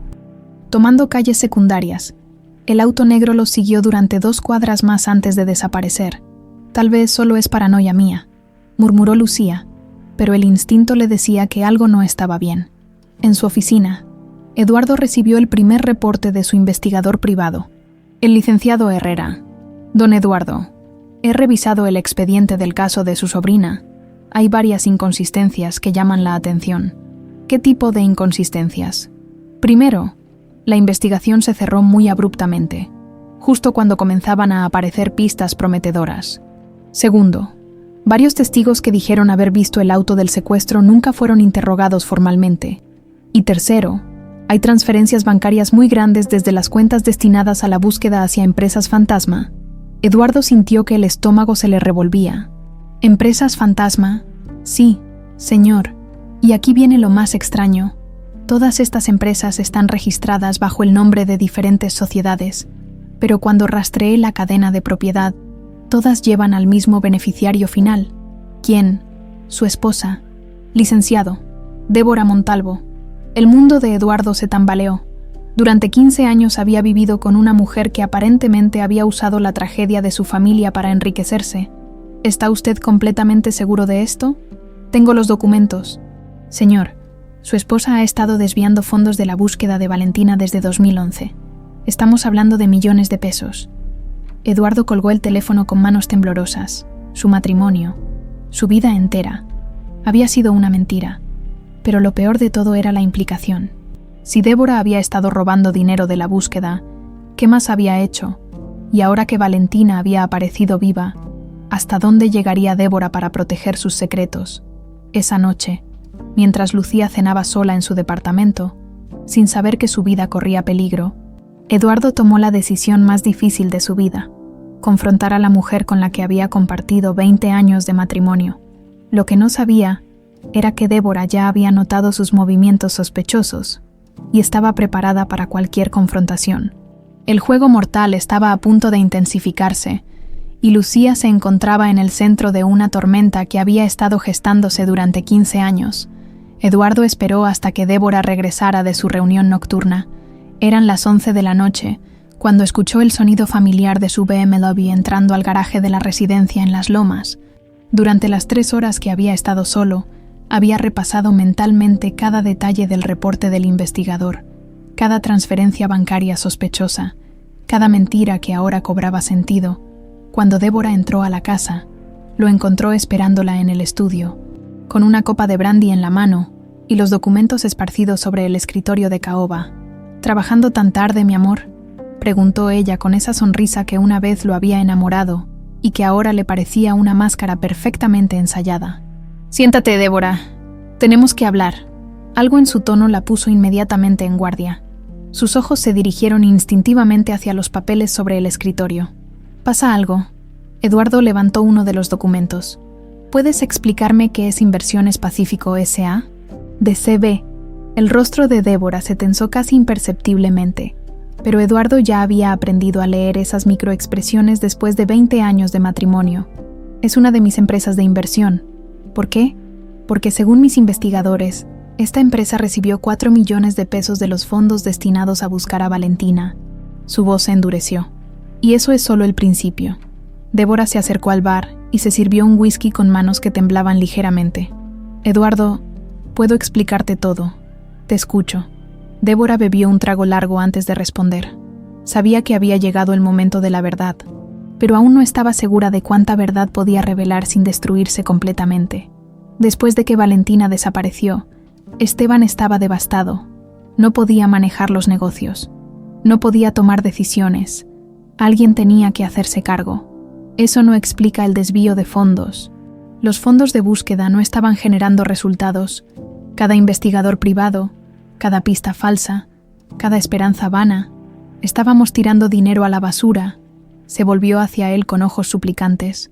Tomando calles secundarias, el auto negro los siguió durante 2 cuadras más antes de desaparecer. Tal vez solo es paranoia mía, murmuró Lucía, pero el instinto le decía que algo no estaba bien. En su oficina, Eduardo recibió el primer reporte de su investigador privado, el licenciado Herrera. Don Eduardo, he revisado el expediente del caso de su sobrina. Hay varias inconsistencias que llaman la atención. ¿Qué tipo de inconsistencias? Primero, la investigación se cerró muy abruptamente, justo cuando comenzaban a aparecer pistas prometedoras. Segundo, varios testigos que dijeron haber visto el auto del secuestro nunca fueron interrogados formalmente. Y tercero, hay transferencias bancarias muy grandes desde las cuentas destinadas a la búsqueda hacia empresas fantasma. Eduardo sintió que el estómago se le revolvía. ¿Empresas fantasma? Sí, señor. Y aquí viene lo más extraño. Todas estas empresas están registradas bajo el nombre de diferentes sociedades, pero cuando rastreé la cadena de propiedad, todas llevan al mismo beneficiario final. ¿Quién? Su esposa. Licenciado, Débora Montalvo. El mundo de Eduardo se tambaleó. Durante 15 años había vivido con una mujer que aparentemente había usado la tragedia de su familia para enriquecerse. ¿Está usted completamente seguro de esto? Tengo los documentos. Señor, su esposa ha estado desviando fondos de la búsqueda de Valentina desde 2011. Estamos hablando de millones de pesos. Eduardo colgó el teléfono con manos temblorosas. Su matrimonio, su vida entera, había sido una mentira. Pero lo peor de todo era la implicación. Si Débora había estado robando dinero de la búsqueda, ¿qué más había hecho? Y ahora que Valentina había aparecido viva, ¿hasta dónde llegaría Débora para proteger sus secretos? Esa noche, mientras Lucía cenaba sola en su departamento, sin saber que su vida corría peligro, Eduardo tomó la decisión más difícil de su vida: confrontar a la mujer con la que había compartido 20 años de matrimonio. Lo que no sabía era que Débora ya había notado sus movimientos sospechosos y estaba preparada para cualquier confrontación. El juego mortal estaba a punto de intensificarse, y Lucía se encontraba en el centro de una tormenta que había estado gestándose durante 15 años. Eduardo esperó hasta que Débora regresara de su reunión nocturna. Eran las 11 de la noche, cuando escuchó el sonido familiar de su BMW entrando al garaje de la residencia en Las Lomas. Durante las 3 horas que había estado solo, había repasado mentalmente cada detalle del reporte del investigador, cada transferencia bancaria sospechosa, cada mentira que ahora cobraba sentido. Cuando Débora entró a la casa, lo encontró esperándola en el estudio, con una copa de brandy en la mano y los documentos esparcidos sobre el escritorio de caoba. ¿Trabajando tan tarde, mi amor?, preguntó ella con esa sonrisa que una vez lo había enamorado y que ahora le parecía una máscara perfectamente ensayada. Siéntate, Débora. Tenemos que hablar. Algo en su tono la puso inmediatamente en guardia. Sus ojos se dirigieron instintivamente hacia los papeles sobre el escritorio. ¿Pasa algo? Eduardo levantó uno de los documentos. ¿Puedes explicarme qué es Inversiones Pacífico S.A.? De C.B. El rostro de Débora se tensó casi imperceptiblemente, pero Eduardo ya había aprendido a leer esas microexpresiones después de 20 años de matrimonio. Es una de mis empresas de inversión. ¿Por qué? Porque según mis investigadores, esta empresa recibió 4 millones de pesos de los fondos destinados a buscar a Valentina. Su voz se endureció. Y eso es solo el principio. Débora se acercó al bar y se sirvió un whisky con manos que temblaban ligeramente. Eduardo, puedo explicarte todo. Te escucho. Débora bebió un trago largo antes de responder. Sabía que había llegado el momento de la verdad, pero aún no estaba segura de cuánta verdad podía revelar sin destruirse completamente. Después de que Valentina desapareció, Esteban estaba devastado. No podía manejar los negocios. No podía tomar decisiones. Alguien tenía que hacerse cargo. Eso no explica el desvío de fondos. Los fondos de búsqueda no estaban generando resultados. Cada investigador privado, cada pista falsa, cada esperanza vana. Estábamos tirando dinero a la basura. Se volvió hacia él con ojos suplicantes.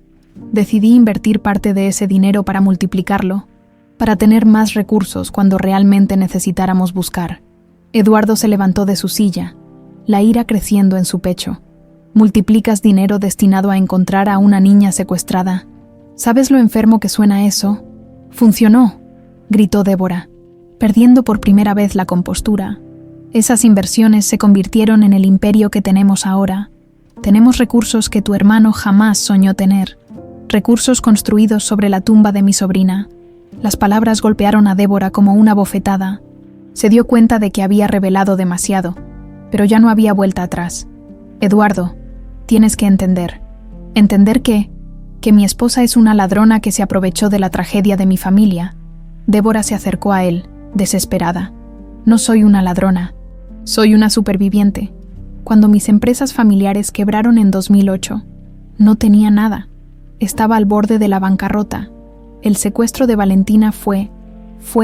Decidí invertir parte de ese dinero para multiplicarlo, para tener más recursos cuando realmente necesitáramos buscar. Eduardo se levantó de su silla, la ira creciendo en su pecho. Multiplicas dinero destinado a encontrar a una niña secuestrada. ¿Sabes lo enfermo que suena eso? ¡Funcionó!, gritó Débora, perdiendo por primera vez la compostura. Esas inversiones se convirtieron en el imperio que tenemos ahora. Tenemos recursos que tu hermano jamás soñó tener. Recursos construidos sobre la tumba de mi sobrina. Las palabras golpearon a Débora como una bofetada. Se dio cuenta de que había revelado demasiado, pero ya no había vuelta atrás. Eduardo, tienes que entender. ¿Entender qué? Que mi esposa es una ladrona que se aprovechó de la tragedia de mi familia. Débora se acercó a él, desesperada. No soy una ladrona. Soy una superviviente. Cuando mis empresas familiares quebraron en 2008, no tenía nada. Estaba al borde de la bancarrota. El secuestro de Valentina fue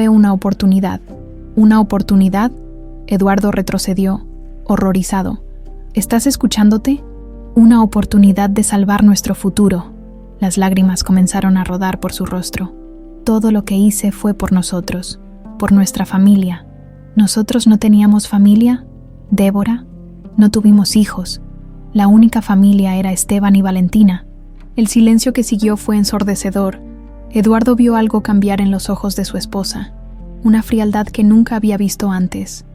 una oportunidad. ¿Una oportunidad? Eduardo retrocedió, horrorizado. ¿Estás escuchándote? Una oportunidad de salvar nuestro futuro. Las lágrimas comenzaron a rodar por su rostro. Todo lo que hice fue por nosotros, por nuestra familia. ¿Nosotros no teníamos familia? ¿Débora? No tuvimos hijos. La única familia era Esteban y Valentina. El silencio que siguió fue ensordecedor. Eduardo vio algo cambiar en los ojos de su esposa, una frialdad que nunca había visto antes.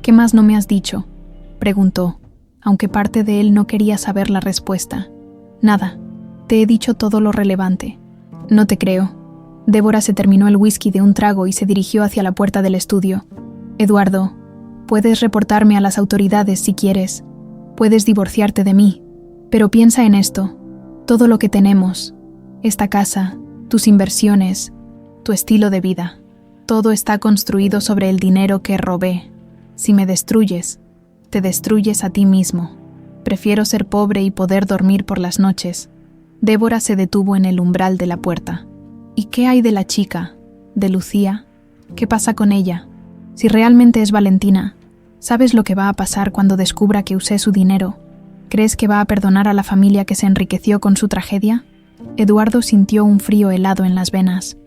¿Qué más no me has dicho?, preguntó, aunque parte de él no quería saber la respuesta. Nada, te he dicho todo lo relevante. No te creo. Débora se terminó el whisky de un trago y se dirigió hacia la puerta del estudio. Eduardo, puedes reportarme a las autoridades si quieres. Puedes divorciarte de mí. Pero piensa en esto. Todo lo que tenemos, esta casa, tus inversiones, tu estilo de vida, todo está construido sobre el dinero que robé. Si me destruyes, te destruyes a ti mismo. Prefiero ser pobre y poder dormir por las noches. Débora se detuvo en el umbral de la puerta. ¿Y qué hay de la chica? ¿De Lucía? ¿Qué pasa con ella? Si realmente es Valentina, ¿sabes lo que va a pasar cuando descubra que usé su dinero? ¿Crees que va a perdonar a la familia que se enriqueció con su tragedia? Eduardo sintió un frío helado en las venas.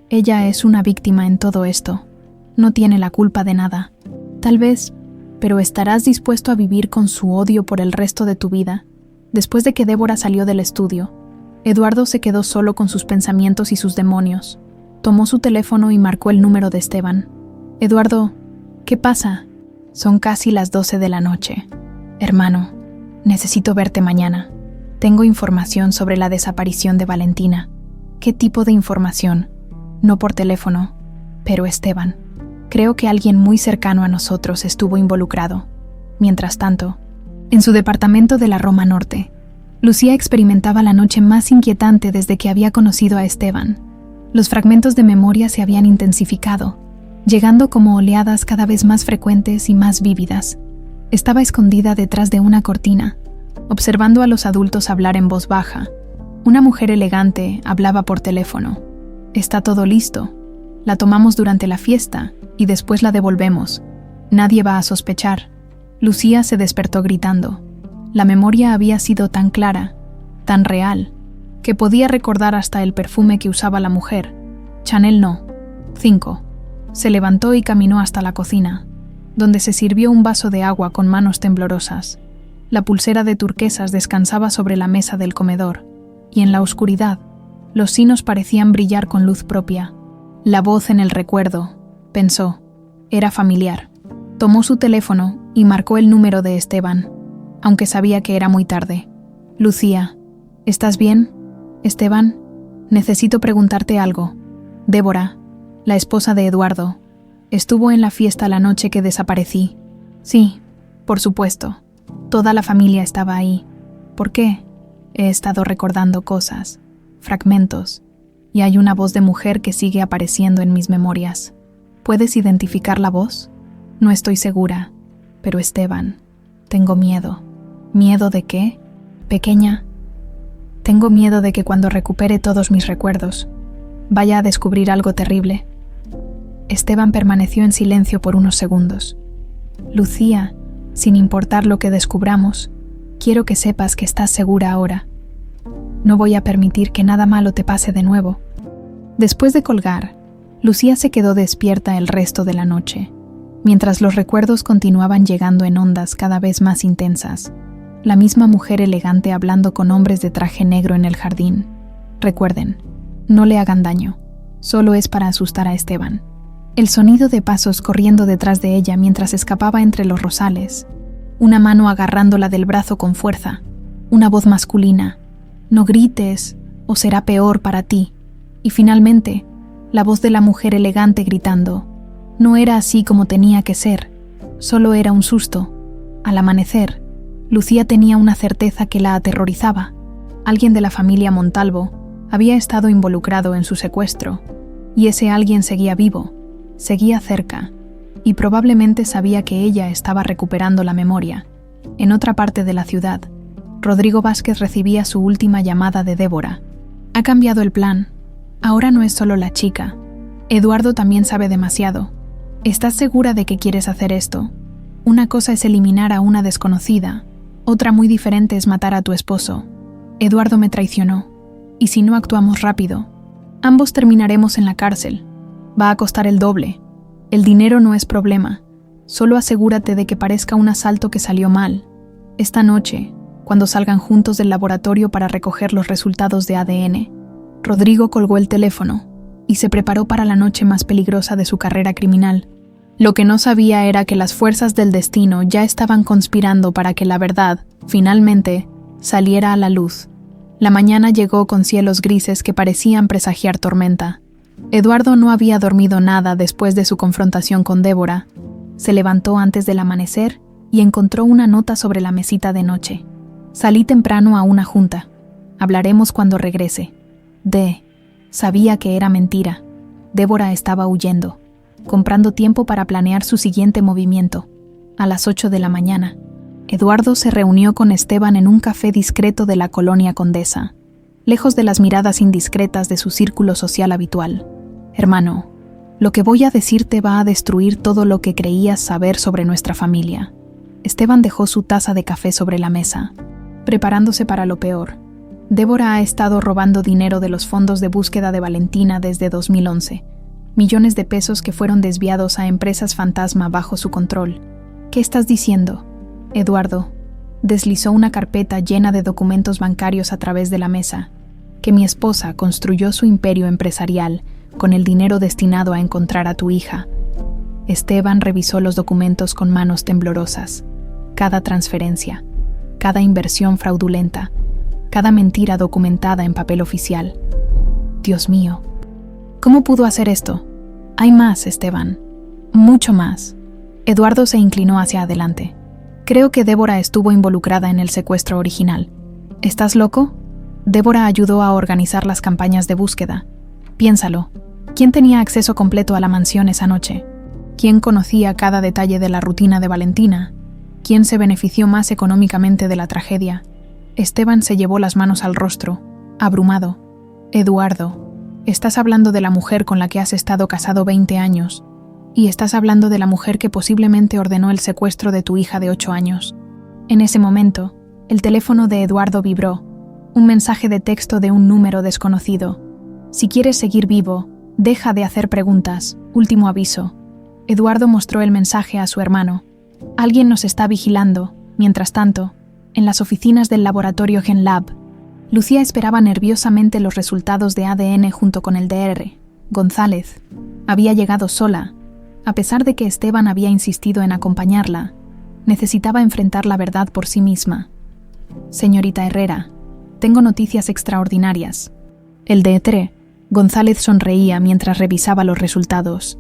Ella es una víctima en todo esto. No tiene la culpa de nada. Tal vez, pero ¿estarás dispuesto a vivir con su odio por el resto de tu vida? Después de que Débora salió del estudio, Eduardo se quedó solo con sus pensamientos y sus demonios. Tomó su teléfono y marcó el número de Esteban. Eduardo, ¿qué pasa? Son casi las 12 de la noche. Hermano, necesito verte mañana. Tengo información sobre la desaparición de Valentina. ¿Qué tipo de información? No por teléfono, pero Esteban. Creo que alguien muy cercano a nosotros estuvo involucrado. Mientras tanto, en su departamento de la Roma Norte, Lucía experimentaba la noche más inquietante desde que había conocido a Esteban. Los fragmentos de memoria se habían intensificado, llegando como oleadas cada vez más frecuentes y más vívidas. Estaba escondida detrás de una cortina, observando a los adultos hablar en voz baja. Una mujer elegante hablaba por teléfono. «Está todo listo. La tomamos durante la fiesta y después la devolvemos. Nadie va a sospechar». Lucía se despertó gritando. La memoria había sido tan clara, tan real, que podía recordar hasta el perfume que usaba la mujer. Chanel no. 5. Se levantó y caminó hasta la cocina, donde se sirvió un vaso de agua con manos temblorosas. La pulsera de turquesas descansaba sobre la mesa del comedor, y en la oscuridad, los sinos parecían brillar con luz propia. La voz en el recuerdo, pensó, era familiar. Tomó su teléfono y marcó el número de Esteban, aunque sabía que era muy tarde. «Lucía, ¿estás bien? Esteban, necesito preguntarte algo. Débora, la esposa de Eduardo, estuvo en la fiesta la noche que desaparecí». «Sí, por supuesto. Toda la familia estaba ahí. ¿Por qué?» «He estado recordando cosas, fragmentos, y hay una voz de mujer que sigue apareciendo en mis memorias. ¿Puedes identificar la voz?» «No estoy segura, pero Esteban, tengo miedo». «¿Miedo de qué? Pequeña?» «Tengo miedo de que cuando recupere todos mis recuerdos, vaya a descubrir algo terrible». Esteban permaneció en silencio por unos segundos. «Lucía, sin importar lo que descubramos, quiero que sepas que estás segura ahora. No voy a permitir que nada malo te pase de nuevo». Después de colgar, Lucía se quedó despierta el resto de la noche, mientras los recuerdos continuaban llegando en ondas cada vez más intensas. La misma mujer elegante hablando con hombres de traje negro en el jardín. Recuerden, no le hagan daño, solo es para asustar a Esteban. El sonido de pasos corriendo detrás de ella mientras escapaba entre los rosales. Una mano agarrándola del brazo con fuerza. Una voz masculina. «No grites, o será peor para ti». Y finalmente, la voz de la mujer elegante gritando. No era así como tenía que ser, solo era un susto. Al amanecer, Lucía tenía una certeza que la aterrorizaba. Alguien de la familia Montalvo había estado involucrado en su secuestro, y ese alguien seguía vivo, seguía cerca, y probablemente sabía que ella estaba recuperando la memoria. En otra parte de la ciudad, Rodrigo Vázquez recibía su última llamada de Débora. «Ha cambiado el plan. Ahora no es solo la chica. Eduardo también sabe demasiado. ¿Estás segura de que quieres hacer esto? Una cosa es eliminar a una desconocida, otra muy diferente es matar a tu esposo. Eduardo me traicionó, y si no actuamos rápido, ambos terminaremos en la cárcel. Va a costar el doble. El dinero no es problema. Solo asegúrate de que parezca un asalto que salió mal. Esta noche, cuando salgan juntos del laboratorio para recoger los resultados de ADN». Rodrigo colgó el teléfono y se preparó para la noche más peligrosa de su carrera criminal. Lo que no sabía era que las fuerzas del destino ya estaban conspirando para que la verdad, finalmente, saliera a la luz. La mañana llegó con cielos grises que parecían presagiar tormenta. Eduardo no había dormido nada después de su confrontación con Débora. Se levantó antes del amanecer y encontró una nota sobre la mesita de noche. «Salí temprano a una junta. Hablaremos cuando regrese. Sabía que era mentira. Débora estaba huyendo, comprando tiempo para planear su siguiente movimiento. A las 8 de la mañana, Eduardo se reunió con Esteban en un café discreto de la colonia Condesa, lejos de las miradas indiscretas de su círculo social habitual. «Hermano, lo que voy a decirte va a destruir todo lo que creías saber sobre nuestra familia». Esteban dejó su taza de café sobre la mesa, preparándose para lo peor. Débora ha estado robando dinero de los fondos de búsqueda de Valentina desde 2011. Millones de pesos que fueron desviados a empresas fantasma bajo su control. «¿Qué estás diciendo?» Eduardo deslizó una carpeta llena de documentos bancarios a través de la mesa. «Que mi esposa construyó su imperio empresarial con el dinero destinado a encontrar a tu hija». Esteban revisó los documentos con manos temblorosas. Cada transferencia, cada inversión fraudulenta, cada mentira documentada en papel oficial. «Dios mío, ¿cómo pudo hacer esto? Hay más, Esteban. Mucho más». Eduardo se inclinó hacia adelante. «Creo que Débora estuvo involucrada en el secuestro original». «¿Estás loco? Débora ayudó a organizar las campañas de búsqueda. Piénsalo. ¿Quién tenía acceso completo a la mansión esa noche? ¿Quién conocía cada detalle de la rutina de Valentina? ¿Quién se benefició más económicamente de la tragedia? Esteban se llevó las manos al rostro, abrumado. Eduardo, estás hablando de la mujer con la que has estado casado 20 años, y estás hablando de la mujer que posiblemente ordenó el secuestro de tu hija de 8 años. En ese momento, el teléfono de Eduardo vibró, un mensaje de texto de un número desconocido. Si quieres seguir vivo, deja de hacer preguntas. Último aviso. Eduardo mostró el mensaje a su hermano. Alguien nos está vigilando. Mientras tanto, en las oficinas del laboratorio GenLab, Lucía esperaba nerviosamente los resultados de ADN junto con el DR. González había llegado sola. A pesar de que Esteban había insistido en acompañarla, necesitaba enfrentar la verdad por sí misma. Señorita Herrera, tengo noticias extraordinarias. El DR. González sonreía mientras revisaba los resultados.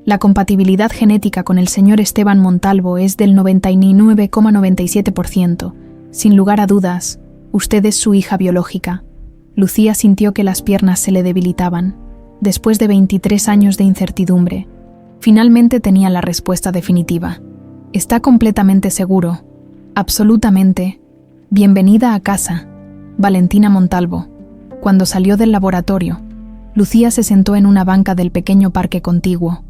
La compatibilidad genética con el señor Esteban Montalvo es del 99,97%. Sin lugar a dudas, usted es su hija biológica. Lucía sintió que las piernas se le debilitaban. Después de 23 años de incertidumbre, finalmente tenía la respuesta definitiva. Está completamente seguro. Absolutamente. Bienvenida a casa, Valentina Montalvo. Cuando salió del laboratorio, Lucía se sentó en una banca del pequeño parque contiguo.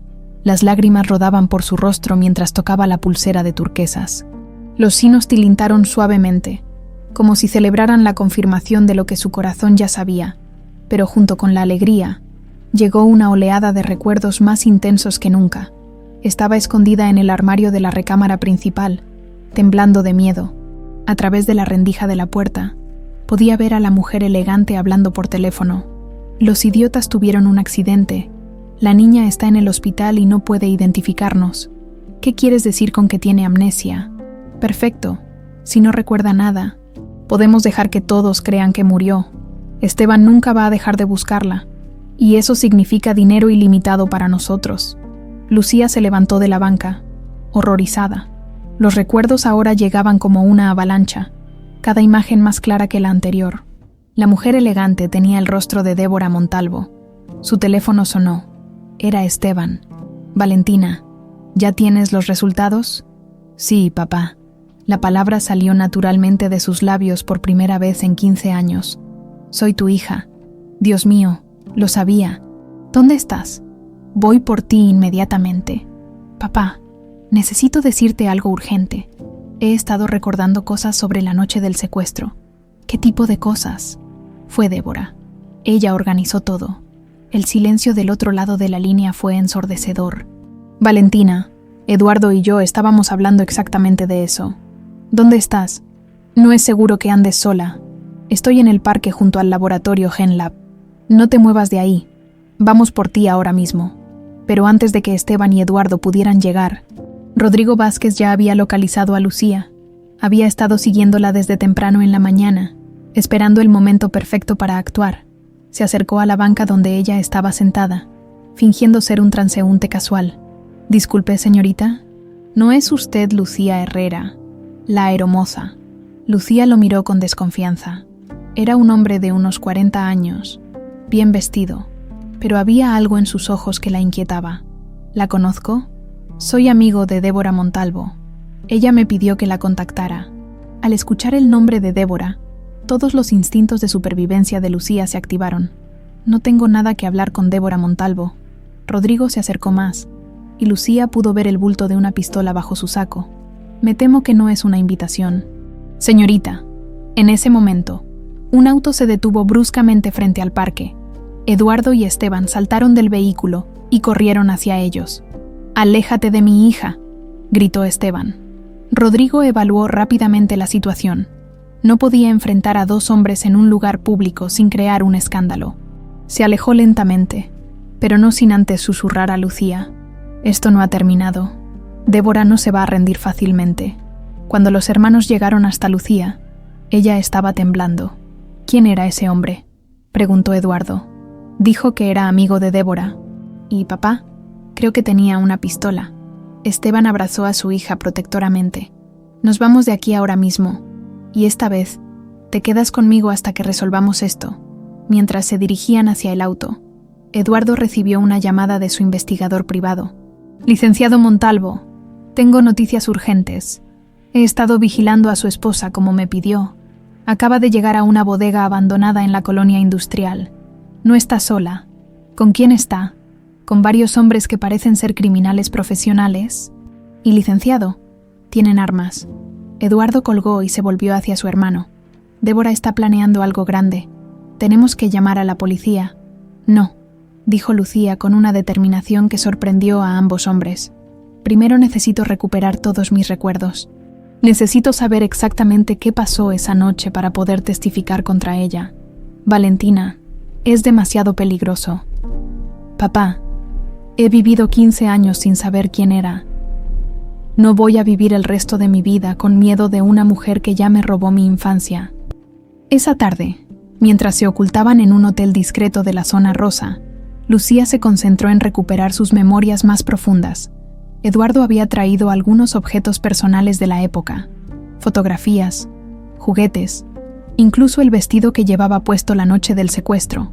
Las lágrimas rodaban por su rostro mientras tocaba la pulsera de turquesas. Los sinos tilintaron suavemente, como si celebraran la confirmación de lo que su corazón ya sabía, pero junto con la alegría, llegó una oleada de recuerdos más intensos que nunca. Estaba escondida en el armario de la recámara principal, temblando de miedo. A través de la rendija de la puerta, podía ver a la mujer elegante hablando por teléfono. Los idiotas tuvieron un accidente. La niña está en el hospital y no puede identificarnos. ¿Qué quieres decir con que tiene amnesia? Perfecto. Si no recuerda nada, podemos dejar que todos crean que murió. Esteban nunca va a dejar de buscarla. Y eso significa dinero ilimitado para nosotros. Lucía se levantó de la banca, horrorizada. Los recuerdos ahora llegaban como una avalancha, cada imagen más clara que la anterior. La mujer elegante tenía el rostro de Débora Montalvo. Su teléfono sonó. Era Esteban. Valentina, ¿ya tienes los resultados? Sí, papá. La palabra salió naturalmente de sus labios por primera vez en 15 años. Soy tu hija. Dios mío, lo sabía. ¿Dónde estás? Voy por ti inmediatamente. Papá, necesito decirte algo urgente. He estado recordando cosas sobre la noche del secuestro. ¿Qué tipo de cosas? Fue Débora. Ella organizó todo. El silencio del otro lado de la línea fue ensordecedor. Valentina, Eduardo y yo estábamos hablando exactamente de eso. ¿Dónde estás? No es seguro que andes sola. Estoy en el parque junto al laboratorio GenLab. No te muevas de ahí. Vamos por ti ahora mismo. Pero antes de que Esteban y Eduardo pudieran llegar, Rodrigo Vázquez ya había localizado a Lucía. Había estado siguiéndola desde temprano en la mañana, esperando el momento perfecto para actuar. Se acercó a la banca donde ella estaba sentada, fingiendo ser un transeúnte casual. Disculpe, señorita, ¿no es usted Lucía Herrera, la aeromoza? Lucía lo miró con desconfianza. Era un hombre de unos 40 años, bien vestido, pero había algo en sus ojos que la inquietaba. ¿La conozco? Soy amigo de Débora Montalvo. Ella me pidió que la contactara. Al escuchar el nombre de Débora, todos los instintos de supervivencia de Lucía se activaron. No tengo nada que hablar con Débora Montalvo. Rodrigo se acercó más, y Lucía pudo ver el bulto de una pistola bajo su saco. Me temo que no es una invitación. Señorita, en ese momento, un auto se detuvo bruscamente frente al parque. Eduardo y Esteban saltaron del vehículo y corrieron hacia ellos. «Aléjate de mi hija», gritó Esteban. Rodrigo evaluó rápidamente la situación. No podía enfrentar a dos hombres en un lugar público sin crear un escándalo. Se alejó lentamente, pero no sin antes susurrar a Lucía. Esto no ha terminado. Débora no se va a rendir fácilmente. Cuando los hermanos llegaron hasta Lucía, ella estaba temblando. ¿Quién era ese hombre?, preguntó Eduardo. Dijo que era amigo de Débora. ¿Y papá? Creo que tenía una pistola. Esteban abrazó a su hija protectoramente. Nos vamos de aquí ahora mismo. Y esta vez, te quedas conmigo hasta que resolvamos esto. Mientras se dirigían hacia el auto, Eduardo recibió una llamada de su investigador privado. Licenciado Montalvo, tengo noticias urgentes. He estado vigilando a su esposa como me pidió. Acaba de llegar a una bodega abandonada en la colonia industrial. No está sola. ¿Con quién está? Con varios hombres que parecen ser criminales profesionales. Y licenciado. Tienen armas. Eduardo colgó y se volvió hacia su hermano. Débora está planeando algo grande. Tenemos que llamar a la policía. No, dijo Lucía con una determinación que sorprendió a ambos hombres. Primero necesito recuperar todos mis recuerdos. Necesito saber exactamente qué pasó esa noche para poder testificar contra ella. Valentina, es demasiado peligroso. Papá, he vivido 15 años sin saber quién era. No voy a vivir el resto de mi vida con miedo de una mujer que ya me robó mi infancia. Esa tarde, mientras se ocultaban en un hotel discreto de la zona rosa, Lucía se concentró en recuperar sus memorias más profundas. Eduardo había traído algunos objetos personales de la época, fotografías, juguetes, incluso el vestido que llevaba puesto la noche del secuestro.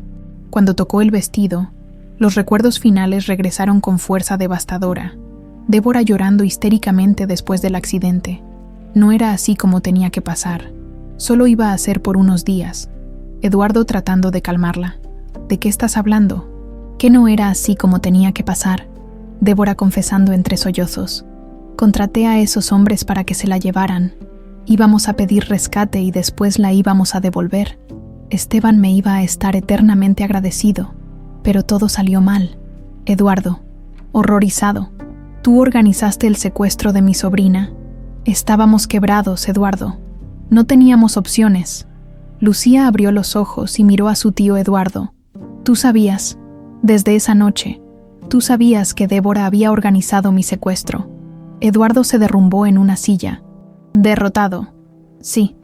Cuando tocó el vestido, los recuerdos finales regresaron con fuerza devastadora. Débora llorando histéricamente después del accidente. No era así como tenía que pasar. Solo iba a ser por unos días. Eduardo tratando de calmarla. ¿De qué estás hablando? ¿Qué no era así como tenía que pasar? Débora confesando entre sollozos. Contraté a esos hombres para que se la llevaran. Íbamos a pedir rescate y después la íbamos a devolver. Esteban me iba a estar eternamente agradecido. Pero todo salió mal. Eduardo, horrorizado. Tú organizaste el secuestro de mi sobrina. Estábamos quebrados, Eduardo. No teníamos opciones. Lucía abrió los ojos y miró a su tío Eduardo. Tú sabías, desde esa noche, tú sabías que Débora había organizado mi secuestro. Eduardo se derrumbó en una silla. Derrotado. Sí,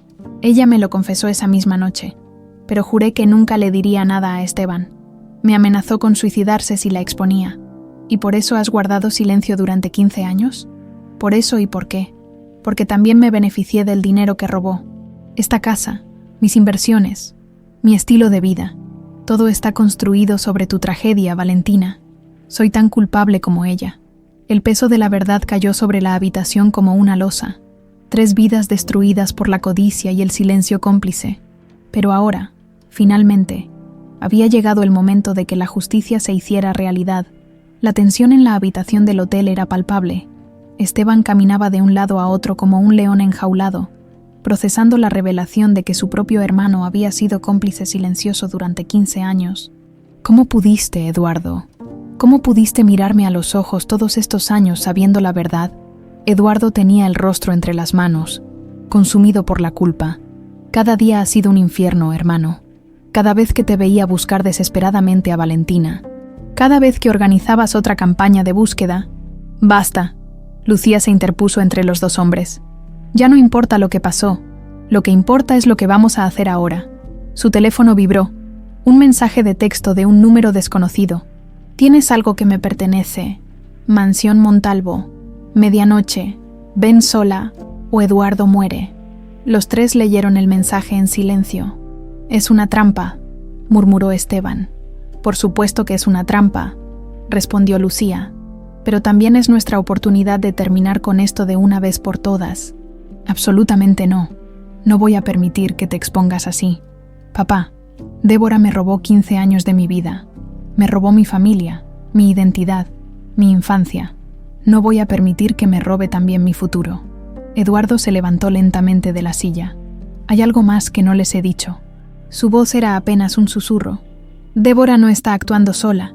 ella me lo confesó esa misma noche, pero juré que nunca le diría nada a Esteban. Me amenazó con suicidarse si la exponía. ¿Y por eso has guardado silencio durante 15 años? ¿Por eso y por qué? Porque también me beneficié del dinero que robó. Esta casa, mis inversiones, mi estilo de vida, todo está construido sobre tu tragedia, Valentina. Soy tan culpable como ella. El peso de la verdad cayó sobre la habitación como una losa. 3 vidas destruidas por la codicia y el silencio cómplice. Pero ahora, finalmente, había llegado el momento de que la justicia se hiciera realidad. La tensión en la habitación del hotel era palpable. Esteban caminaba de un lado a otro como un león enjaulado, procesando la revelación de que su propio hermano había sido cómplice silencioso durante 15 años. ¿Cómo pudiste, Eduardo? ¿Cómo pudiste mirarme a los ojos todos estos años sabiendo la verdad? Eduardo tenía el rostro entre las manos, consumido por la culpa. Cada día ha sido un infierno, hermano. Cada vez que te veía buscar desesperadamente a Valentina. Cada vez que organizabas otra campaña de búsqueda. Basta. Lucía se interpuso entre los dos hombres. Ya no importa lo que pasó. Lo que importa es lo que vamos a hacer ahora. Su teléfono vibró. Un mensaje de texto de un número desconocido. Tienes algo que me pertenece. Mansión Montalvo. Medianoche. Ven sola o Eduardo muere. Los 3 leyeron el mensaje en silencio. Es una trampa, murmuró Esteban. Por supuesto que es una trampa, respondió Lucía. Pero también es nuestra oportunidad de terminar con esto de una vez por todas. Absolutamente no. No voy a permitir que te expongas así. Papá, Débora me robó 15 años de mi vida. Me robó mi familia, mi identidad, mi infancia. No voy a permitir que me robe también mi futuro. Eduardo se levantó lentamente de la silla. Hay algo más que no les he dicho. Su voz era apenas un susurro. Débora no está actuando sola.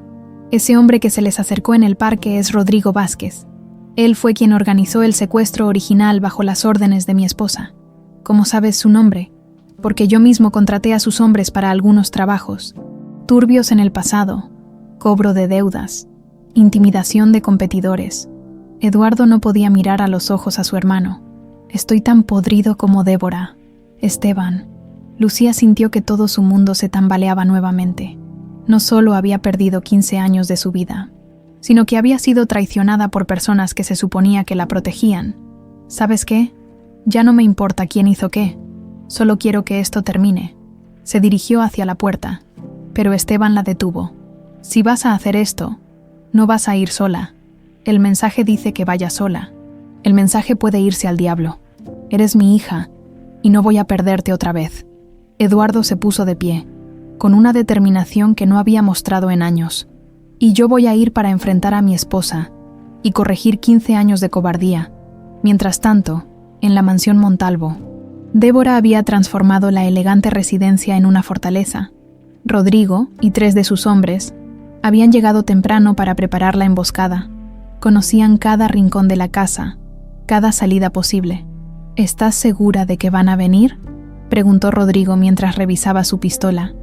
Ese hombre que se les acercó en el parque es Rodrigo Vázquez. Él fue quien organizó el secuestro original bajo las órdenes de mi esposa. ¿Cómo sabes su nombre? Porque yo mismo contraté a sus hombres para algunos trabajos. Turbios en el pasado, cobro de deudas, intimidación de competidores. Eduardo no podía mirar a los ojos a su hermano. Estoy tan podrido como Débora. Esteban. Lucía sintió que todo su mundo se tambaleaba nuevamente. No solo había perdido 15 años de su vida, sino que había sido traicionada por personas que se suponía que la protegían. ¿Sabes qué? Ya no me importa quién hizo qué. Solo quiero que esto termine. Se dirigió hacia la puerta, pero Esteban la detuvo. Si vas a hacer esto, no vas a ir sola. El mensaje dice que vaya sola. El mensaje puede irse al diablo. Eres mi hija, y no voy a perderte otra vez. Eduardo se puso de pie, con una determinación que no había mostrado en años. Y yo voy a ir para enfrentar a mi esposa y corregir 15 años de cobardía. Mientras tanto, en la mansión Montalvo, Débora había transformado la elegante residencia en una fortaleza. Rodrigo y 3 de sus hombres habían llegado temprano para preparar la emboscada. Conocían cada rincón de la casa, cada salida posible. ¿Estás segura de que van a venir?, preguntó Rodrigo mientras revisaba su pistola.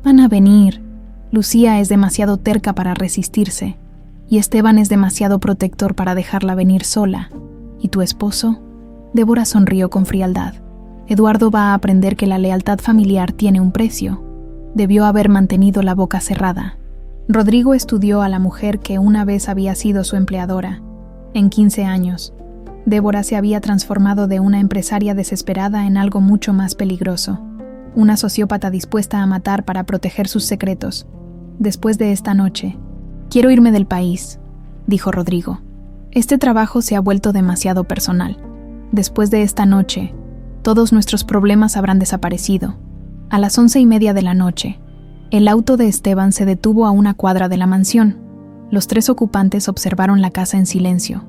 Van a venir. Lucía es demasiado terca para resistirse, y Esteban es demasiado protector para dejarla venir sola. ¿Y tu esposo? Débora sonrió con frialdad. Eduardo va a aprender que la lealtad familiar tiene un precio. Debió haber mantenido la boca cerrada. Rodrigo estudió a la mujer que una vez había sido su empleadora. En 15 años, Débora se había transformado de una empresaria desesperada en algo mucho más peligroso. Una sociópata dispuesta a matar para proteger sus secretos. Después de esta noche, quiero irme del país, dijo Rodrigo. Este trabajo se ha vuelto demasiado personal. Después de esta noche, todos nuestros problemas habrán desaparecido. A las 11:30 de la noche, el auto de Esteban se detuvo a una cuadra de la mansión. Los 3 ocupantes observaron la casa en silencio,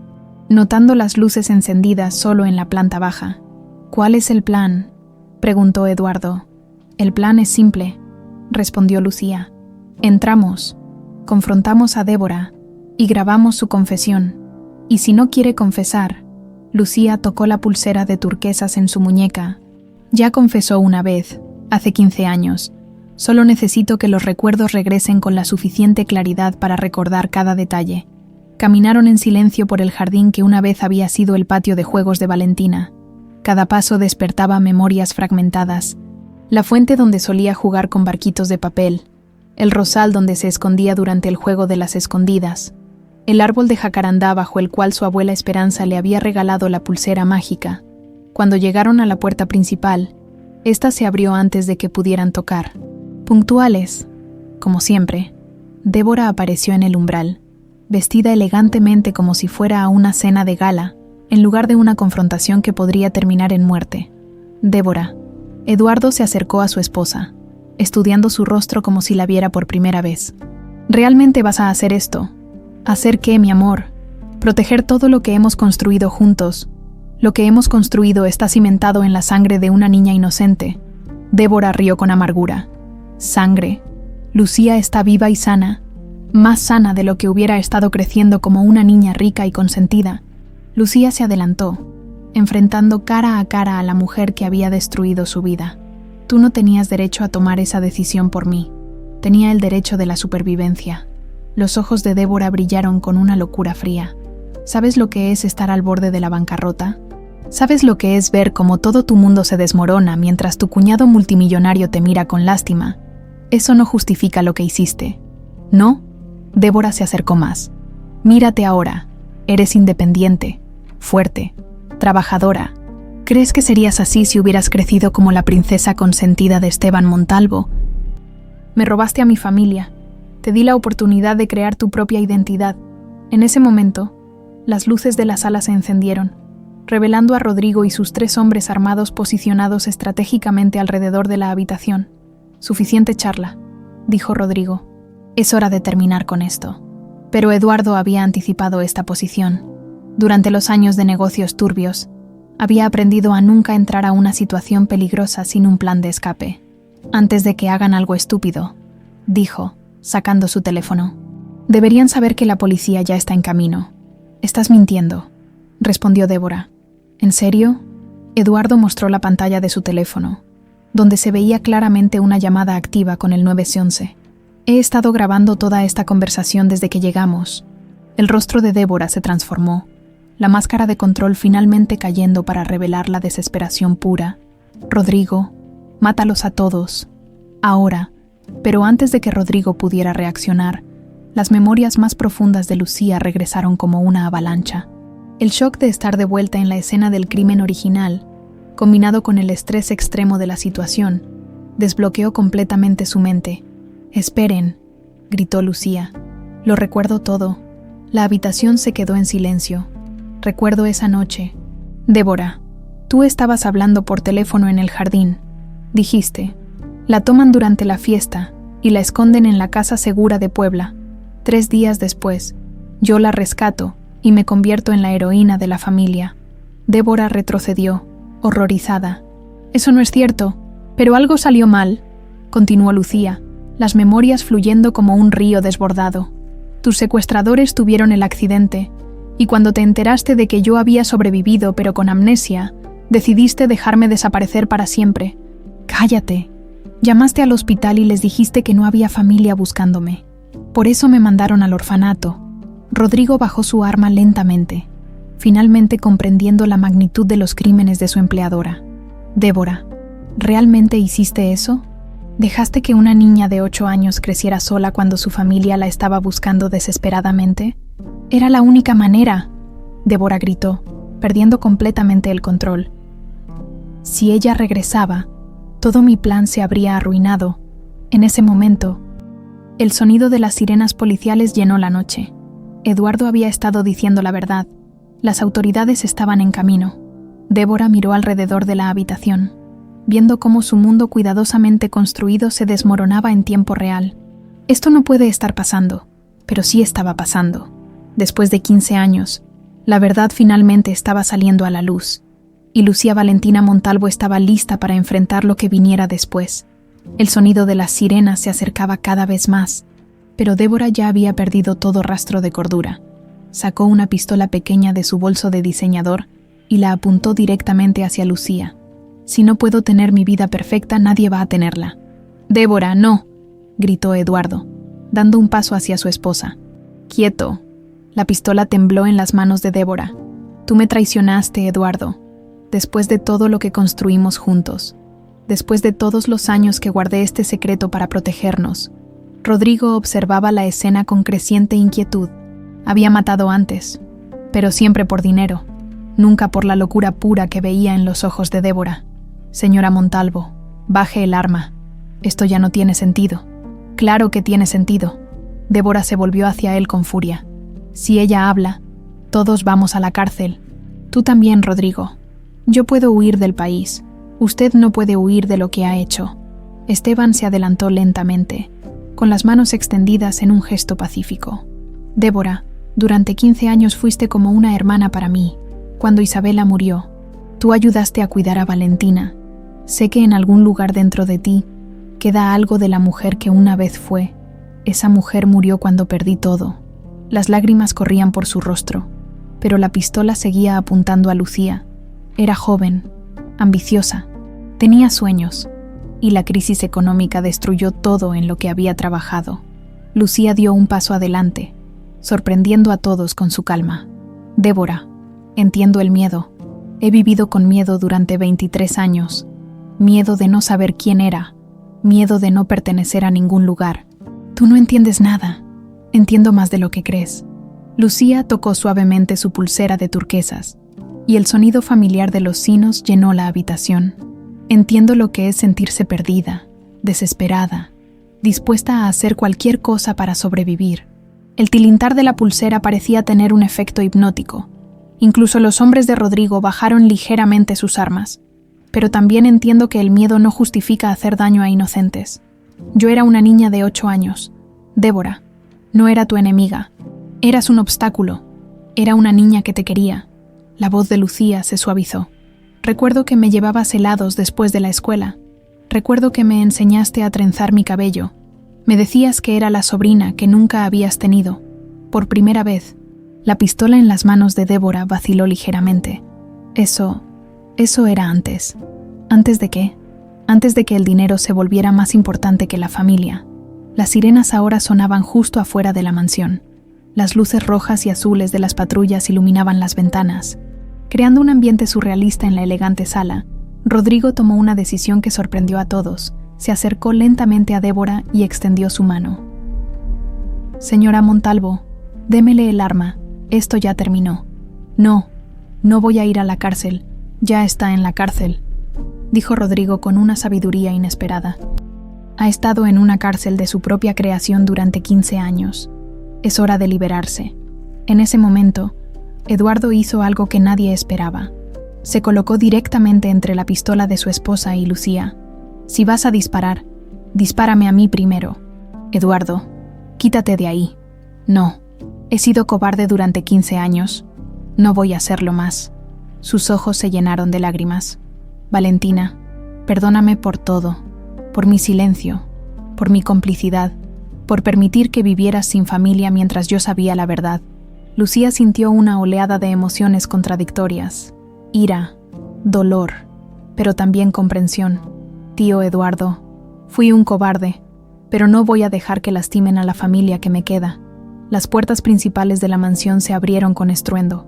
notando las luces encendidas solo en la planta baja. ¿Cuál es el plan?, preguntó Eduardo. El plan es simple, respondió Lucía. Entramos, confrontamos a Débora y grabamos su confesión. Y si no quiere confesar, Lucía tocó la pulsera de turquesas en su muñeca. Ya confesó una vez, hace 15 años. Solo necesito que los recuerdos regresen con la suficiente claridad para recordar cada detalle. Caminaron en silencio por el jardín que una vez había sido el patio de juegos de Valentina. Cada paso despertaba memorias fragmentadas. La fuente donde solía jugar con barquitos de papel, el rosal donde se escondía durante el juego de las escondidas, el árbol de jacarandá bajo el cual su abuela Esperanza le había regalado la pulsera mágica. Cuando llegaron a la puerta principal, esta se abrió antes de que pudieran tocar. Puntuales, como siempre, Débora apareció en el umbral, vestida elegantemente como si fuera a una cena de gala, en lugar de una confrontación que podría terminar en muerte. Débora. Eduardo se acercó a su esposa, estudiando su rostro como si la viera por primera vez. ¿Realmente vas a hacer esto? ¿Hacer qué, mi amor? Proteger todo lo que hemos construido juntos. Lo que hemos construido está cimentado en la sangre de una niña inocente. Débora rió con amargura. Sangre. Lucía está viva y sana, más sana de lo que hubiera estado creciendo como una niña rica y consentida. Lucía se adelantó, enfrentando cara a la mujer que había destruido su vida. Tú no tenías derecho a tomar esa decisión por mí. Tenía el derecho de la supervivencia. Los ojos de Débora brillaron con una locura fría. ¿Sabes lo que es estar al borde de la bancarrota? ¿Sabes lo que es ver cómo todo tu mundo se desmorona mientras tu cuñado multimillonario te mira con lástima? Eso no justifica lo que hiciste. ¿No? Débora se acercó más. Mírate ahora. Eres independiente, fuerte, trabajadora. ¿Crees que serías así si hubieras crecido como la princesa consentida de Esteban Montalvo? Me robaste a mi familia. Te di la oportunidad de crear tu propia identidad. En ese momento, las luces de la sala se encendieron, revelando a Rodrigo y sus 3 hombres armados posicionados estratégicamente alrededor de la habitación. Suficiente charla, dijo Rodrigo. Es hora de terminar con esto. Pero Eduardo había anticipado esta posición. Durante los años de negocios turbios, había aprendido a nunca entrar a una situación peligrosa sin un plan de escape. Antes de que hagan algo estúpido, dijo, sacando su teléfono. Deberían saber que la policía ya está en camino. Estás mintiendo, respondió Débora. ¿En serio? Eduardo mostró la pantalla de su teléfono, donde se veía claramente una llamada activa con el 911. He estado grabando toda esta conversación desde que llegamos. El rostro de Débora se transformó, la máscara de control finalmente cayendo para revelar la desesperación pura. Rodrigo, mátalos a todos. Ahora. Pero antes de que Rodrigo pudiera reaccionar, las memorias más profundas de Lucía regresaron como una avalancha. El shock de estar de vuelta en la escena del crimen original, combinado con el estrés extremo de la situación, desbloqueó completamente su mente. «Esperen», gritó Lucía. «Lo recuerdo todo». La habitación se quedó en silencio. Recuerdo esa noche. «Débora, Tú estabas hablando por teléfono en el jardín. Dijiste, la toman durante la fiesta y la esconden en la casa segura de Puebla. 3 días después, yo la rescato y me convierto en la heroína de la familia. Débora retrocedió, horrorizada. Eso no es cierto, pero algo salió mal, continuó Lucía, las memorias fluyendo como un río desbordado. Tus secuestradores tuvieron el accidente, y cuando te enteraste de que yo había sobrevivido pero con amnesia, decidiste dejarme desaparecer para siempre. Cállate. Llamaste al hospital y les dijiste que no había familia buscándome. Por eso me mandaron al orfanato. Rodrigo bajó su arma lentamente, finalmente comprendiendo la magnitud de los crímenes de su empleadora. Débora, ¿realmente hiciste eso? ¿Dejaste que una niña de 8 años creciera sola cuando su familia la estaba buscando desesperadamente? Era la única manera, Débora gritó, perdiendo completamente el control. Si ella regresaba, todo mi plan se habría arruinado. En ese momento, el sonido de las sirenas policiales llenó la noche. Eduardo había estado diciendo la verdad. Las autoridades estaban en camino. Débora miró alrededor de la habitación, viendo cómo su mundo cuidadosamente construido se desmoronaba en tiempo real. Esto no puede estar pasando, pero sí estaba pasando. Después de 15 años, la verdad finalmente estaba saliendo a la luz, y Lucía Valentina Montalvo estaba lista para enfrentar lo que viniera después. El sonido de las sirenas se acercaba cada vez más, pero Débora ya había perdido todo rastro de cordura. Sacó una pistola pequeña de su bolso de diseñador y la apuntó directamente hacia Lucía. Si no puedo tener mi vida perfecta, nadie va a tenerla. Débora, no, gritó Eduardo, dando un paso hacia su esposa. Quieto. La pistola tembló en las manos de Débora. Tú me traicionaste, Eduardo. Después de todo lo que construimos juntos, después de todos los años que guardé este secreto para protegernos. Rodrigo observaba la escena con creciente inquietud. Había matado antes, pero siempre por dinero, nunca por la locura pura que veía en los ojos de Débora. Señora Montalvo, baje el arma. Esto ya no tiene sentido. Claro que tiene sentido. Débora se volvió hacia él con furia. Si ella habla, todos vamos a la cárcel. Tú también, Rodrigo. Yo puedo huir del país. Usted no puede huir de lo que ha hecho. Esteban se adelantó lentamente, con las manos extendidas en un gesto pacífico. Débora, durante 15 años fuiste como una hermana para mí. Cuando Isabela murió, tú ayudaste a cuidar a Valentina. Sé que en algún lugar dentro de ti queda algo de la mujer que una vez fue. Esa mujer murió cuando perdí todo. Las lágrimas corrían por su rostro, pero la pistola seguía apuntando a Lucía. Era joven, ambiciosa, tenía sueños, y la crisis económica destruyó todo en lo que había trabajado. Lucía dio un paso adelante, sorprendiendo a todos con su calma. Débora, entiendo el miedo. He vivido con miedo durante 23 años. Miedo de no saber quién era, miedo de no pertenecer a ningún lugar. Tú no entiendes nada. Entiendo más de lo que crees. Lucía tocó suavemente su pulsera de turquesas, y el sonido familiar de los sinos llenó la habitación. Entiendo lo que es sentirse perdida, desesperada, dispuesta a hacer cualquier cosa para sobrevivir. El tilintar de la pulsera parecía tener un efecto hipnótico. Incluso los hombres de Rodrigo bajaron ligeramente sus armas. Pero también entiendo que el miedo no justifica hacer daño a inocentes. Yo era una niña de 8 años. Débora, no era tu enemiga. Eras un obstáculo. Era una niña que te quería. La voz de Lucía se suavizó. Recuerdo que me llevabas helados después de la escuela. Recuerdo que me enseñaste a trenzar mi cabello. Me decías que era la sobrina que nunca habías tenido. Por primera vez, la pistola en las manos de Débora vaciló ligeramente. Eso era antes. ¿Antes de qué? Antes de que el dinero se volviera más importante que la familia. Las sirenas ahora sonaban justo afuera de la mansión. Las luces rojas y azules de las patrullas iluminaban las ventanas. Creando un ambiente surrealista en la elegante sala, Rodrigo tomó una decisión que sorprendió a todos. Se acercó lentamente a Débora y extendió su mano. Señora Montalvo, démele el arma. Esto ya terminó. No voy a ir a la cárcel. Ya está en la cárcel, dijo Rodrigo con una sabiduría inesperada. Ha estado en una cárcel de su propia creación durante 15 años. Es hora de liberarse. En ese momento, Eduardo hizo algo que nadie esperaba. Se colocó directamente entre la pistola de su esposa y Lucía. Si vas a disparar, dispárame a mí primero. Eduardo, quítate de ahí. No, he sido cobarde durante 15 años. No voy a hacerlo más. Sus ojos se llenaron de lágrimas. Valentina, perdóname por todo, por mi silencio, por mi complicidad, por permitir que vivieras sin familia mientras yo sabía la verdad. Lucía sintió una oleada de emociones contradictorias. Ira, dolor, pero también comprensión. Tío Eduardo, fui un cobarde, pero no voy a dejar que lastimen a la familia que me queda. Las puertas principales de la mansión se abrieron con estruendo.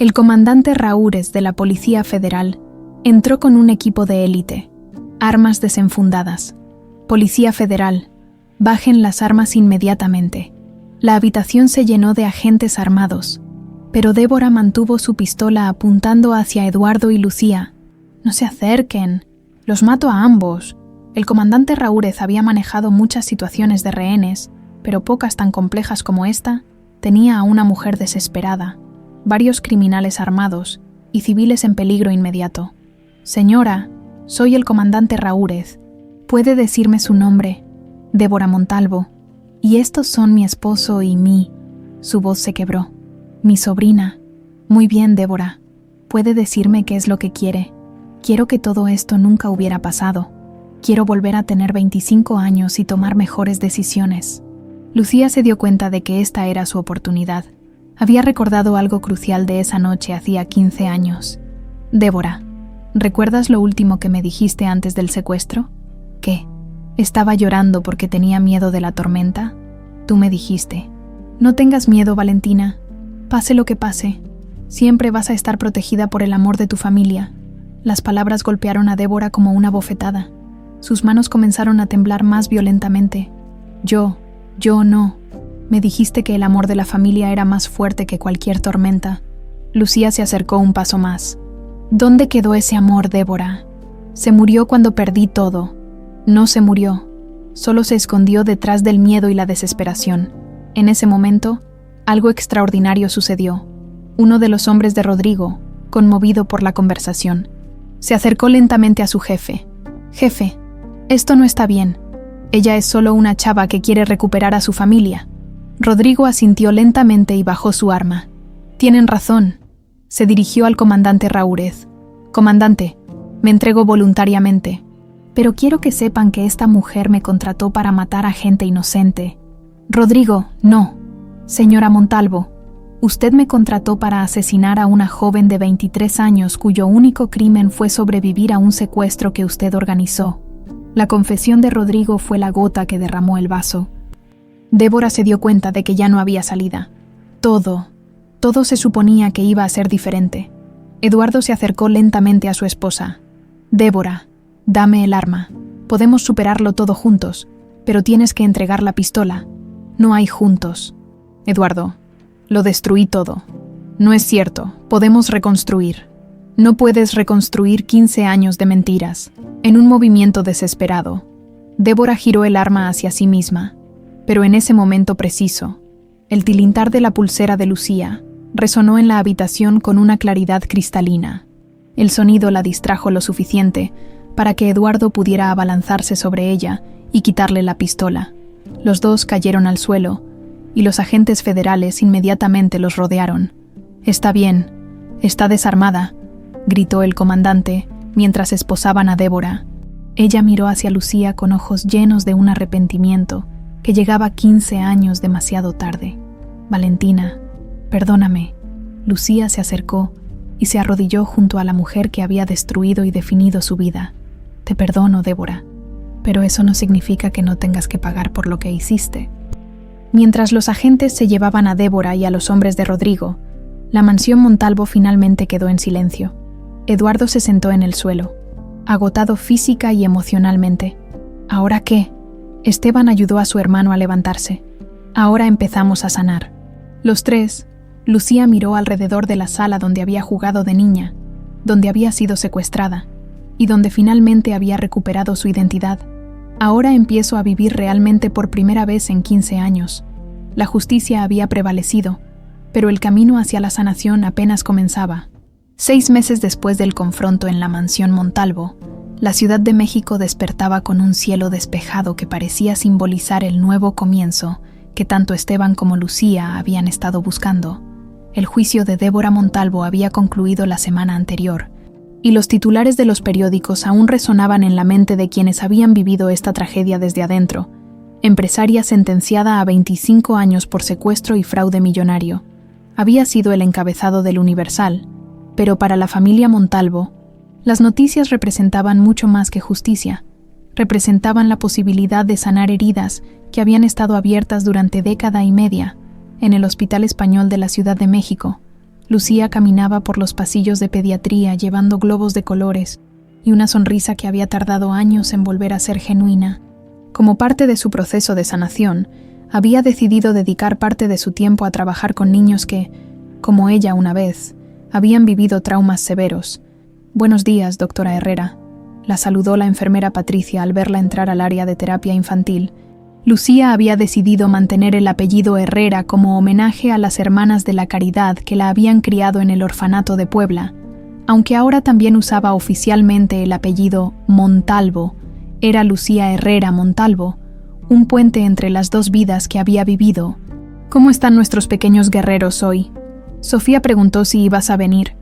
El comandante Raúrez de la Policía Federal entró con un equipo de élite, armas desenfundadas. Policía Federal, bajen las armas inmediatamente. La habitación se llenó de agentes armados, pero Débora mantuvo su pistola apuntando hacia Eduardo y Lucía. No se acerquen, los mato a ambos. El comandante Raúrez había manejado muchas situaciones de rehenes, pero pocas tan complejas como esta. Tenía a una mujer desesperada, varios criminales armados y civiles en peligro inmediato. Señora, soy el comandante Raúrez. ¿Puede decirme su nombre? Débora Montalvo. Y estos son mi esposo y mí. Su voz se quebró. Mi sobrina. Muy bien, Débora. ¿Puede decirme qué es lo que quiere? Quiero que todo esto nunca hubiera pasado. Quiero volver a tener 25 años y tomar mejores decisiones. Lucía se dio cuenta de que esta era su oportunidad. Había recordado algo crucial de esa noche hacía 15 años. Débora, ¿recuerdas lo último que me dijiste antes del secuestro? ¿Qué? ¿Estaba llorando porque tenía miedo de la tormenta? Tú me dijiste, no tengas miedo, Valentina. Pase lo que pase, siempre vas a estar protegida por el amor de tu familia. Las palabras golpearon a Débora como una bofetada. Sus manos comenzaron a temblar más violentamente. Yo no. Me dijiste que el amor de la familia era más fuerte que cualquier tormenta. Lucía se acercó un paso más. ¿Dónde quedó ese amor, Débora? Se murió cuando perdí todo. No se murió, solo se escondió detrás del miedo y la desesperación. En ese momento, algo extraordinario sucedió. Uno de los hombres de Rodrigo, conmovido por la conversación, se acercó lentamente a su jefe. Jefe, esto no está bien. Ella es solo una chava que quiere recuperar a su familia. Rodrigo asintió lentamente y bajó su arma. Tienen razón. Se dirigió al comandante Raúrez. Comandante, me entrego voluntariamente. Pero quiero que sepan que esta mujer me contrató para matar a gente inocente. Rodrigo, no. Señora Montalvo, usted me contrató para asesinar a una joven de 23 años cuyo único crimen fue sobrevivir a un secuestro que usted organizó. La confesión de Rodrigo fue la gota que derramó el vaso. Débora se dio cuenta de que ya no había salida. Todo se suponía que iba a ser diferente. Eduardo se acercó lentamente a su esposa. Débora, dame el arma. Podemos superarlo todo juntos, pero tienes que entregar la pistola. No hay juntos. Eduardo, lo destruí todo. No es cierto, podemos reconstruir. No puedes reconstruir 15 años de mentiras. En un movimiento desesperado, Débora giró el arma hacia sí misma, pero en ese momento preciso, el tilintar de la pulsera de Lucía resonó en la habitación con una claridad cristalina. El sonido la distrajo lo suficiente para que Eduardo pudiera abalanzarse sobre ella y quitarle la pistola. Los dos cayeron al suelo, y los agentes federales inmediatamente los rodearon. «Está bien, está desarmada», gritó el comandante mientras esposaban a Débora. Ella miró hacia Lucía con ojos llenos de un arrepentimiento que llegaba 15 años demasiado tarde. «Valentina, perdóname». Lucía se acercó y se arrodilló junto a la mujer que había destruido y definido su vida. «Te perdono, Débora, pero eso no significa que no tengas que pagar por lo que hiciste». Mientras los agentes se llevaban a Débora y a los hombres de Rodrigo, la mansión Montalvo finalmente quedó en silencio. Eduardo se sentó en el suelo, agotado física y emocionalmente. ¿Ahora qué? Esteban ayudó a su hermano a levantarse. Ahora empezamos a sanar. Los tres, Lucía miró alrededor de la sala donde había jugado de niña, donde había sido secuestrada, y donde finalmente había recuperado su identidad. Ahora empiezo a vivir realmente por primera vez en 15 años. La justicia había prevalecido, pero el camino hacia la sanación apenas comenzaba. 6 meses después del confronto en la mansión Montalvo, la Ciudad de México despertaba con un cielo despejado que parecía simbolizar el nuevo comienzo que tanto Esteban como Lucía habían estado buscando. El juicio de Débora Montalvo había concluido la semana anterior, y los titulares de los periódicos aún resonaban en la mente de quienes habían vivido esta tragedia desde adentro. Empresaria sentenciada a 25 años por secuestro y fraude millonario. Había sido el encabezado del Universal, pero para la familia Montalvo, las noticias representaban mucho más que justicia. Representaban la posibilidad de sanar heridas que habían estado abiertas durante década y media. En el Hospital Español de la Ciudad de México, Lucía caminaba por los pasillos de pediatría llevando globos de colores y una sonrisa que había tardado años en volver a ser genuina. Como parte de su proceso de sanación, había decidido dedicar parte de su tiempo a trabajar con niños que, como ella una vez, habían vivido traumas severos. «Buenos días, doctora Herrera», la saludó la enfermera Patricia al verla entrar al área de terapia infantil. Lucía había decidido mantener el apellido Herrera como homenaje a las hermanas de la caridad que la habían criado en el orfanato de Puebla, aunque ahora también usaba oficialmente el apellido Montalvo. Era Lucía Herrera Montalvo, un puente entre las dos vidas que había vivido. «¿Cómo están nuestros pequeños guerreros hoy?» Sofía preguntó si ibas a venir.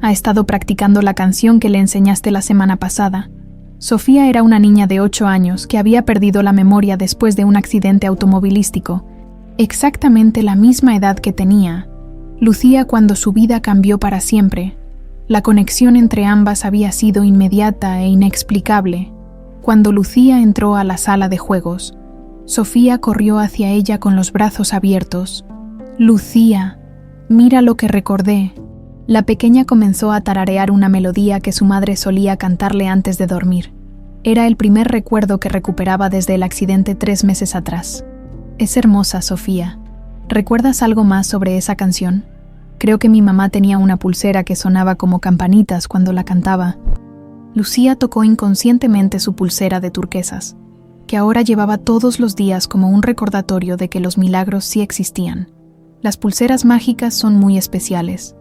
Ha estado practicando la canción que le enseñaste la semana pasada. Sofía era una niña de 8 años que había perdido la memoria después de un accidente automovilístico, exactamente la misma edad que tenía Lucía cuando su vida cambió para siempre. La conexión entre ambas había sido inmediata e inexplicable. Cuando Lucía entró a la sala de juegos, Sofía corrió hacia ella con los brazos abiertos. «Lucía, mira lo que recordé». La pequeña comenzó a tararear una melodía que su madre solía cantarle antes de dormir. Era el primer recuerdo que recuperaba desde el accidente 3 meses atrás. «Es hermosa, Sofía. ¿Recuerdas algo más sobre esa canción? Creo que mi mamá tenía una pulsera que sonaba como campanitas cuando la cantaba». Lucía tocó inconscientemente su pulsera de turquesas, que ahora llevaba todos los días como un recordatorio de que los milagros sí existían. Las pulseras mágicas son muy especiales.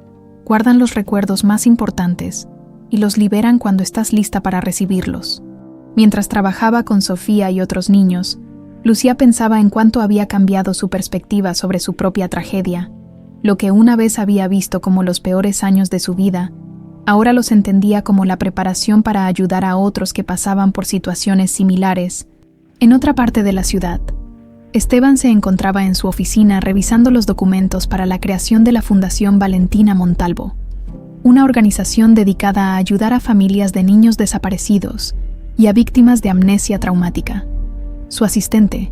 Guardan los recuerdos más importantes y los liberan cuando estás lista para recibirlos. Mientras trabajaba con Sofía y otros niños, Lucía pensaba en cuánto había cambiado su perspectiva sobre su propia tragedia. Lo que una vez había visto como los peores años de su vida, ahora los entendía como la preparación para ayudar a otros que pasaban por situaciones similares. En otra parte de la ciudad, Esteban se encontraba en su oficina revisando los documentos para la creación de la Fundación Valentina Montalvo, una organización dedicada a ayudar a familias de niños desaparecidos y a víctimas de amnesia traumática. Su asistente,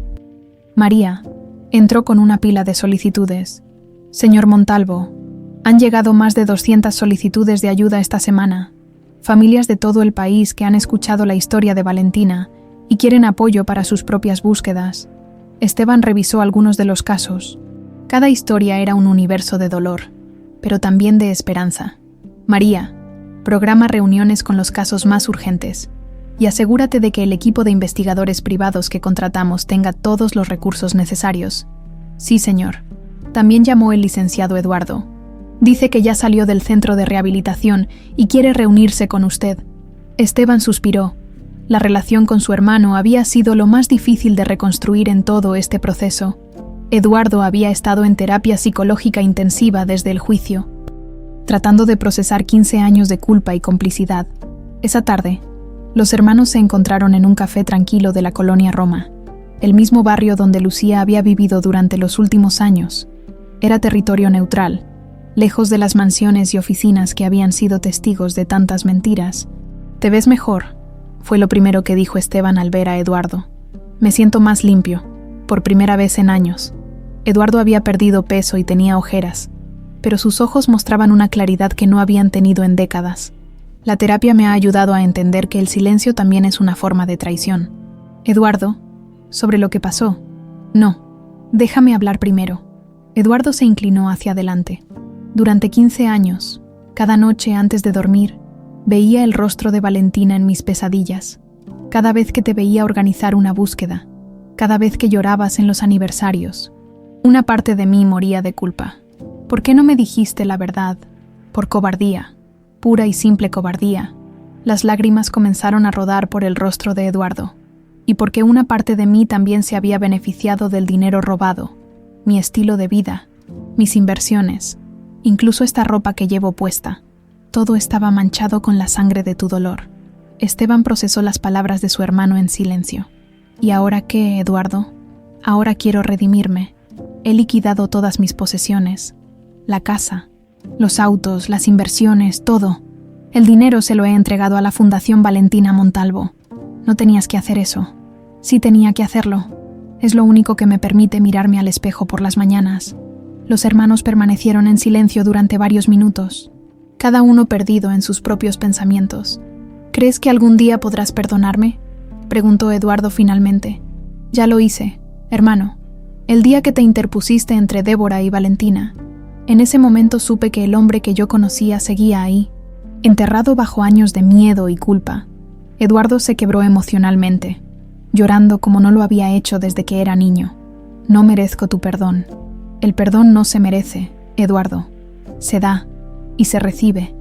María, entró con una pila de solicitudes. «Señor Montalvo, han llegado más de 200 solicitudes de ayuda esta semana. Familias de todo el país que han escuchado la historia de Valentina y quieren apoyo para sus propias búsquedas». Esteban revisó algunos de los casos. Cada historia era un universo de dolor, pero también de esperanza. «María, programa reuniones con los casos más urgentes y asegúrate de que el equipo de investigadores privados que contratamos tenga todos los recursos necesarios». «Sí, señor». También llamó el licenciado Eduardo. «Dice que ya salió del centro de rehabilitación y quiere reunirse con usted». Esteban suspiró. La relación con su hermano había sido lo más difícil de reconstruir en todo este proceso. Eduardo había estado en terapia psicológica intensiva desde el juicio, tratando de procesar 15 años de culpa y complicidad. Esa tarde, los hermanos se encontraron en un café tranquilo de la colonia Roma, el mismo barrio donde Lucía había vivido durante los últimos años. Era territorio neutral, lejos de las mansiones y oficinas que habían sido testigos de tantas mentiras. «Te ves mejor», fue lo primero que dijo Esteban al ver a Eduardo. «Me siento más limpio, por primera vez en años». Eduardo había perdido peso y tenía ojeras, pero sus ojos mostraban una claridad que no habían tenido en décadas. «La terapia me ha ayudado a entender que el silencio también es una forma de traición». «Eduardo, sobre lo que pasó». «No, déjame hablar primero». Eduardo se inclinó hacia adelante. «Durante 15 años, cada noche antes de dormir, veía el rostro de Valentina en mis pesadillas. Cada vez que te veía organizar una búsqueda, cada vez que llorabas en los aniversarios, una parte de mí moría de culpa. ¿Por qué no me dijiste la verdad? Por cobardía. pura y simple cobardía, las lágrimas comenzaron a rodar por el rostro de Eduardo, y porque una parte de mí también se había beneficiado del dinero robado, mi estilo de vida, mis inversiones, incluso esta ropa que llevo puesta. Todo estaba manchado con la sangre de tu dolor. Esteban procesó las palabras de su hermano en silencio. ¿Y ahora qué, Eduardo? Ahora quiero redimirme. He liquidado todas mis posesiones. La casa, los autos, las inversiones, todo. El dinero se lo he entregado a la Fundación Valentina Montalvo. No tenías que hacer eso. Sí tenía que hacerlo. Es lo único que me permite mirarme al espejo por las mañanas. Los hermanos permanecieron en silencio durante varios minutos, cada uno perdido en sus propios pensamientos. ¿Crees que algún día podrás perdonarme?, preguntó Eduardo finalmente. Ya lo hice, hermano. El día que te interpusiste entre Débora y Valentina. En ese momento supe que el hombre que yo conocía seguía ahí, enterrado bajo años de miedo y culpa. Eduardo se quebró emocionalmente, llorando como no lo había hecho desde que era niño. No merezco tu perdón. El perdón no se merece, Eduardo. Se da y se recibe,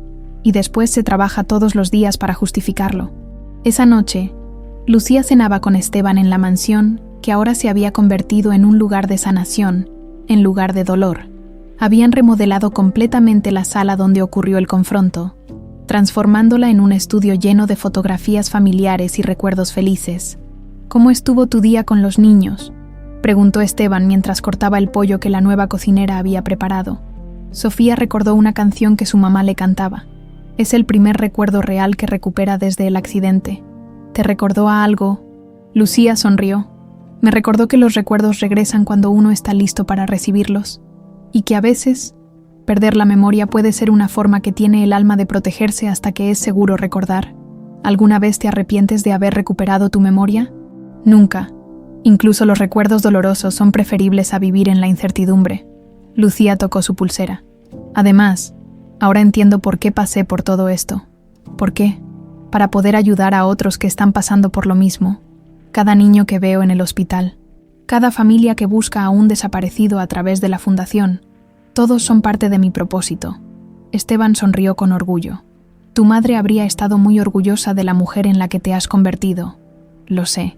y después se trabaja todos los días para justificarlo. Esa noche, Lucía cenaba con Esteban en la mansión que ahora se había convertido en un lugar de sanación, en lugar de dolor. Habían remodelado completamente la sala donde ocurrió el confronto, transformándola en un estudio lleno de fotografías familiares y recuerdos felices. ¿Cómo estuvo tu día con los niños?, preguntó Esteban mientras cortaba el pollo que la nueva cocinera había preparado. Sofía recordó una canción que su mamá le cantaba. Es el primer recuerdo real que recupera desde el accidente. ¿Te recordó a algo? Lucía sonrió. Me recordó que los recuerdos regresan cuando uno está listo para recibirlos, y que a veces, perder la memoria puede ser una forma que tiene el alma de protegerse hasta que es seguro recordar. ¿Alguna vez te arrepientes de haber recuperado tu memoria? Nunca. Incluso los recuerdos dolorosos son preferibles a vivir en la incertidumbre. Lucía tocó su pulsera. Además, ahora entiendo por qué pasé por todo esto. ¿Por qué? Para poder ayudar a otros que están pasando por lo mismo. Cada niño que veo en el hospital, cada familia que busca a un desaparecido a través de la fundación, todos son parte de mi propósito. Esteban sonrió con orgullo. Tu madre habría estado muy orgullosa de la mujer en la que te has convertido. Lo sé,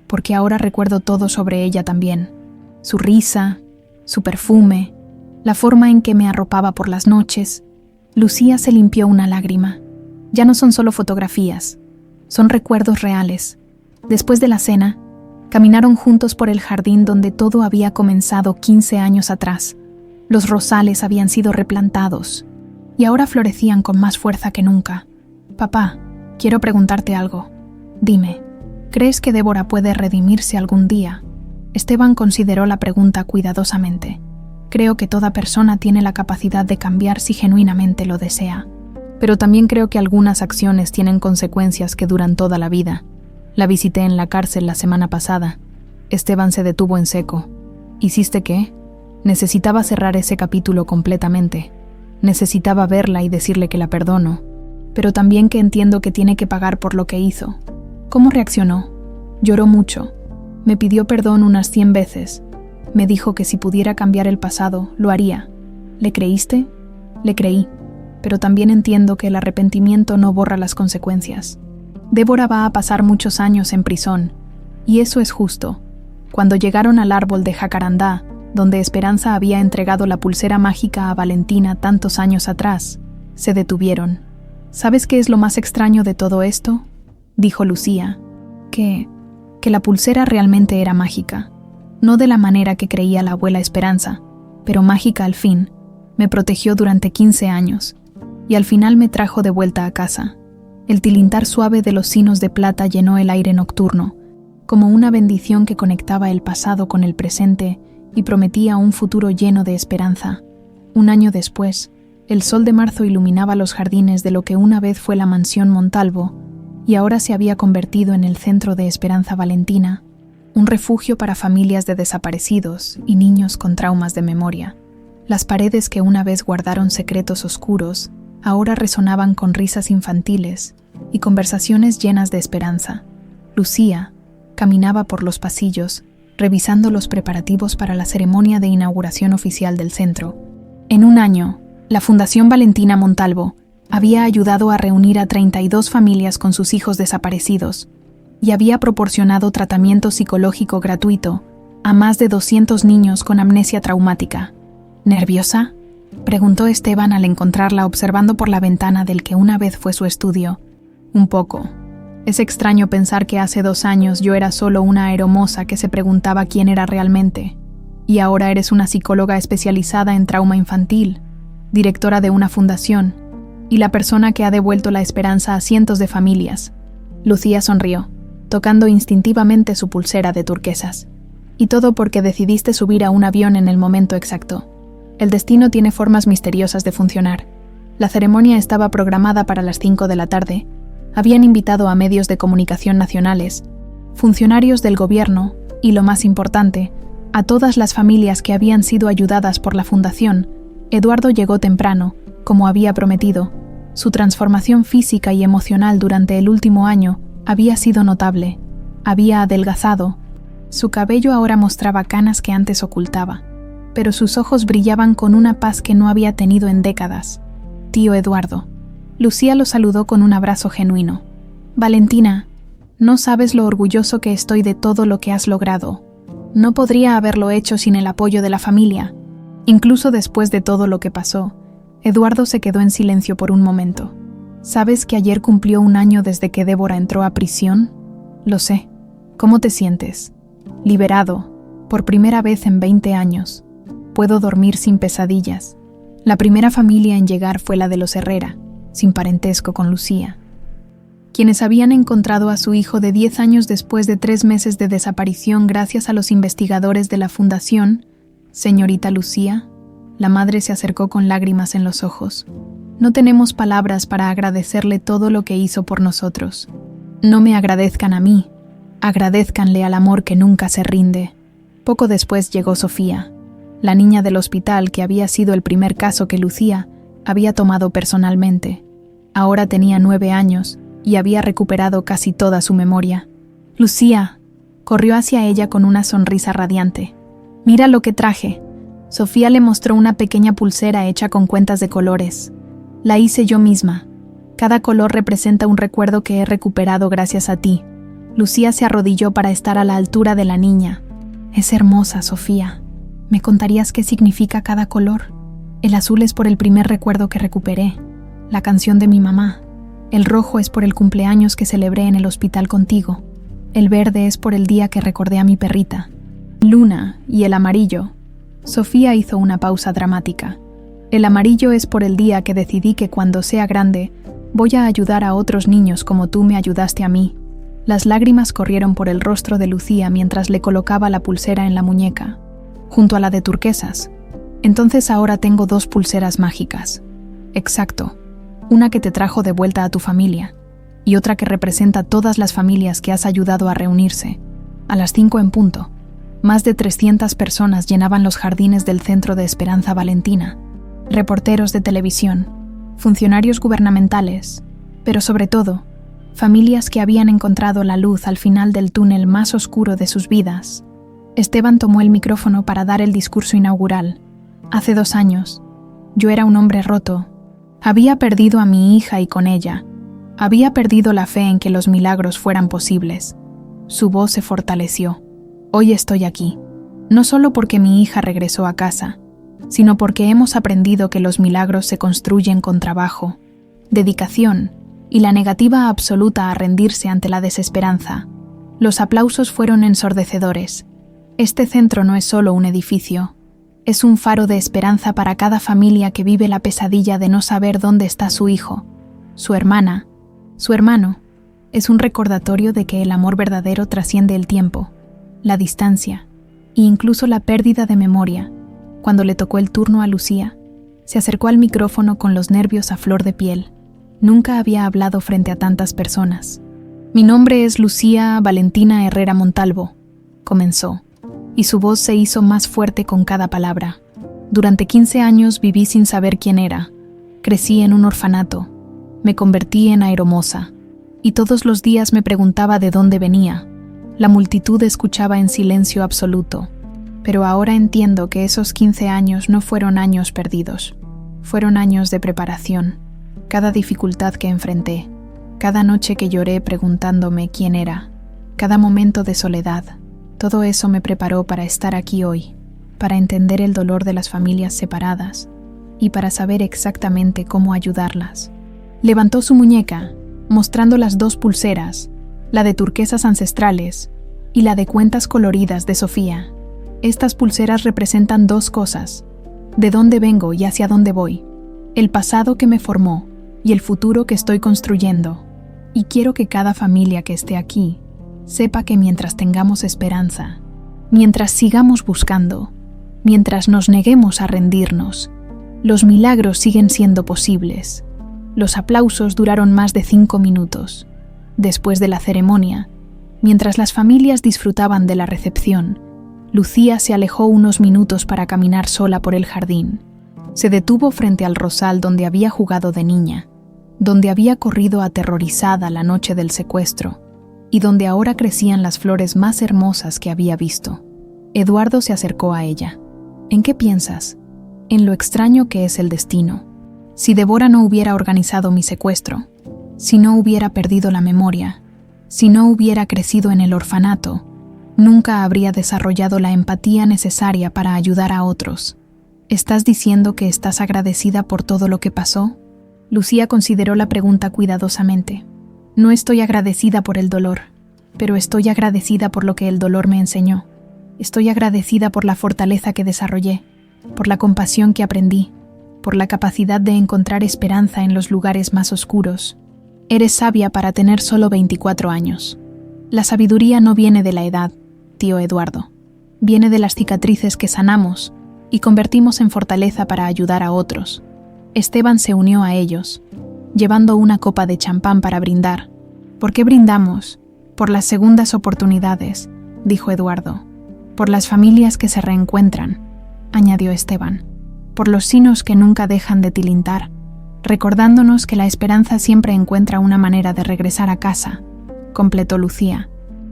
porque ahora recuerdo todo sobre ella también. Su risa, su perfume, la forma en que me arropaba por las noches. Lucía se limpió una lágrima. Ya no son solo fotografías, son recuerdos reales. Después de la cena, caminaron juntos por el jardín donde todo había comenzado 15 años atrás. Los rosales habían sido replantados y ahora florecían con más fuerza que nunca. Papá, quiero preguntarte algo. Dime, ¿crees que Débora puede redimirse algún día? Esteban consideró la pregunta cuidadosamente. Creo que toda persona tiene la capacidad de cambiar si genuinamente lo desea. Pero también creo que algunas acciones tienen consecuencias que duran toda la vida. La visité en la cárcel la semana pasada. Esteban se detuvo en seco. ¿Hiciste qué? Necesitaba cerrar ese capítulo completamente. Necesitaba verla y decirle que la perdono, pero también que entiendo que tiene que pagar por lo que hizo. ¿Cómo reaccionó? Lloró mucho. Me pidió perdón unas 100 veces. Me dijo que si pudiera cambiar el pasado, lo haría. ¿Le creíste? Le creí, pero también entiendo que el arrepentimiento no borra las consecuencias. Débora va a pasar muchos años en prisión, y eso es justo. Cuando llegaron al árbol de jacarandá, donde Esperanza había entregado la pulsera mágica a Valentina tantos años atrás, se detuvieron. ¿Sabes qué es lo más extraño de todo esto?, dijo Lucía. Que la pulsera realmente era mágica. No de la manera que creía la abuela Esperanza, pero mágica al fin. Me protegió durante 15 años, y al final me trajo de vuelta a casa. El tilintar suave de los sinos de plata llenó el aire nocturno, como una bendición que conectaba el pasado con el presente y prometía un futuro lleno de esperanza. Un año después, el sol de marzo iluminaba los jardines de lo que una vez fue la mansión Montalvo y ahora se había convertido en el centro de Esperanza Valentina, un refugio para familias de desaparecidos y niños con traumas de memoria. Las paredes que una vez guardaron secretos oscuros ahora resonaban con risas infantiles y conversaciones llenas de esperanza. Lucía caminaba por los pasillos, revisando los preparativos para la ceremonia de inauguración oficial del centro. En un año, la Fundación Valentina Montalvo Había ayudado a reunir a 32 familias con sus hijos desaparecidos y había proporcionado tratamiento psicológico gratuito a más de 200 niños con amnesia traumática. ¿Nerviosa?, preguntó Esteban al encontrarla observando por la ventana del que una vez fue su estudio. Un poco. Es extraño pensar que hace 2 años yo era solo una aeromoza que se preguntaba quién era realmente, y ahora eres una psicóloga especializada en trauma infantil, directora de una fundación, y la persona que ha devuelto la esperanza a cientos de familias. Lucía sonrió, tocando instintivamente su pulsera de turquesas. Y todo porque decidiste subir a un avión en el momento exacto. El destino tiene formas misteriosas de funcionar. La ceremonia estaba programada para las 5 de la tarde. Habían invitado a medios de comunicación nacionales, funcionarios del gobierno y, lo más importante, a todas las familias que habían sido ayudadas por la fundación. Eduardo llegó temprano, como había prometido. Su transformación física y emocional durante el último año había sido notable. Había adelgazado. Su cabello ahora mostraba canas que antes ocultaba, pero sus ojos brillaban con una paz que no había tenido en décadas. Tío Eduardo. Lucía lo saludó con un abrazo genuino. Valentina, no sabes lo orgulloso que estoy de todo lo que has logrado. No podría haberlo hecho sin el apoyo de la familia. Incluso después de todo lo que pasó, Eduardo se quedó en silencio por un momento. ¿Sabes que ayer cumplió 1 año desde que Débora entró a prisión? Lo sé. ¿Cómo te sientes? Liberado, por primera vez en 20 años. Puedo dormir sin pesadillas. La primera familia en llegar fue la de los Herrera, sin parentesco con Lucía, quienes habían encontrado a su hijo de 10 años después de 3 meses de desaparición gracias a los investigadores de la fundación. Señorita Lucía, la madre se acercó con lágrimas en los ojos. No tenemos palabras para agradecerle todo lo que hizo por nosotros. No me agradezcan a mí, agradézcanle al amor que nunca se rinde. Poco después llegó Sofía, la niña del hospital que había sido el primer caso que Lucía había tomado personalmente. Ahora tenía 9 años y había recuperado casi toda su memoria. Lucía corrió hacia ella con una sonrisa radiante. «Mira lo que traje». Sofía le mostró una pequeña pulsera hecha con cuentas de colores. La hice yo misma. Cada color representa un recuerdo que he recuperado gracias a ti. Lucía se arrodilló para estar a la altura de la niña. «Es hermosa, Sofía. ¿Me contarías qué significa cada color?» El azul es por el primer recuerdo que recuperé, la canción de mi mamá. El rojo es por el cumpleaños que celebré en el hospital contigo. El verde es por el día que recordé a mi perrita. Luna, y el amarillo. Sofía hizo una pausa dramática. El amarillo es por el día que decidí que cuando sea grande voy a ayudar a otros niños como tú me ayudaste a mí. Las lágrimas corrieron por el rostro de Lucía mientras le colocaba la pulsera en la muñeca, junto a la de turquesas. Entonces ahora tengo 2 pulseras mágicas. Exacto. Una que te trajo de vuelta a tu familia y otra que representa todas las familias que has ayudado a reunirse. A las 5 en punto, más de 300 personas llenaban los jardines del Centro de Esperanza Valentina. Reporteros de televisión, funcionarios gubernamentales, pero sobre todo, familias que habían encontrado la luz al final del túnel más oscuro de sus vidas. Esteban tomó el micrófono para dar el discurso inaugural. Hace 2 años, yo era un hombre roto. Había perdido a mi hija y con ella, había perdido la fe en que los milagros fueran posibles. Su voz se fortaleció. Hoy estoy aquí, no solo porque mi hija regresó a casa, sino porque hemos aprendido que los milagros se construyen con trabajo, dedicación y la negativa absoluta a rendirse ante la desesperanza. Los aplausos fueron ensordecedores. Este centro no es solo un edificio, es un faro de esperanza para cada familia que vive la pesadilla de no saber dónde está su hijo, su hermana, su hermano. Es un recordatorio de que el amor verdadero trasciende el tiempo, la distancia e incluso la pérdida de memoria. Cuando le tocó el turno a Lucía, se acercó al micrófono con los nervios a flor de piel. Nunca había hablado frente a tantas personas. «Mi nombre es Lucía Valentina Herrera Montalvo», comenzó, y su voz se hizo más fuerte con cada palabra. «Durante 15 años viví sin saber quién era. Crecí en un orfanato. Me convertí en aeromoza. Y todos los días me preguntaba de dónde venía. La multitud escuchaba en silencio absoluto. Pero ahora entiendo que esos 15 años no fueron años perdidos. Fueron años de preparación. cada dificultad que enfrenté, cada noche que lloré preguntándome quién era, cada momento de soledad, todo eso me preparó para estar aquí hoy, para entender el dolor de las familias separadas y para saber exactamente cómo ayudarlas. Levantó su muñeca, mostrando las 2 pulseras, la de turquesas ancestrales y la de cuentas coloridas de Sofía. Estas pulseras representan 2 cosas: de dónde vengo y hacia dónde voy, el pasado que me formó y el futuro que estoy construyendo. Y quiero que cada familia que esté aquí sepa que mientras tengamos esperanza, mientras sigamos buscando, mientras nos neguemos a rendirnos, los milagros siguen siendo posibles. Los aplausos duraron más de 5 minutos. Después de la ceremonia, mientras las familias disfrutaban de la recepción, Lucía se alejó unos minutos para caminar sola por el jardín. Se detuvo frente al rosal donde había jugado de niña, donde había corrido aterrorizada la noche del secuestro y donde ahora crecían las flores más hermosas que había visto. Eduardo se acercó a ella. ¿En qué piensas? En lo extraño que es el destino. Si Débora no hubiera organizado mi secuestro, si no hubiera perdido la memoria, si no hubiera crecido en el orfanato, nunca habría desarrollado la empatía necesaria para ayudar a otros. ¿Estás diciendo que estás agradecida por todo lo que pasó? Lucía consideró la pregunta cuidadosamente. No estoy agradecida por el dolor, pero estoy agradecida por lo que el dolor me enseñó. Estoy agradecida por la fortaleza que desarrollé, por la compasión que aprendí, por la capacidad de encontrar esperanza en los lugares más oscuros. Eres sabia para tener solo 24 años. La sabiduría no viene de la edad, tío Eduardo. Viene de las cicatrices que sanamos y convertimos en fortaleza para ayudar a otros. Esteban se unió a ellos, llevando una copa de champán para brindar. ¿Por qué brindamos? Por las segundas oportunidades, dijo Eduardo. Por las familias que se reencuentran, añadió Esteban. Por los sinos que nunca dejan de tilintar, recordándonos que la esperanza siempre encuentra una manera de regresar a casa, completó Lucía.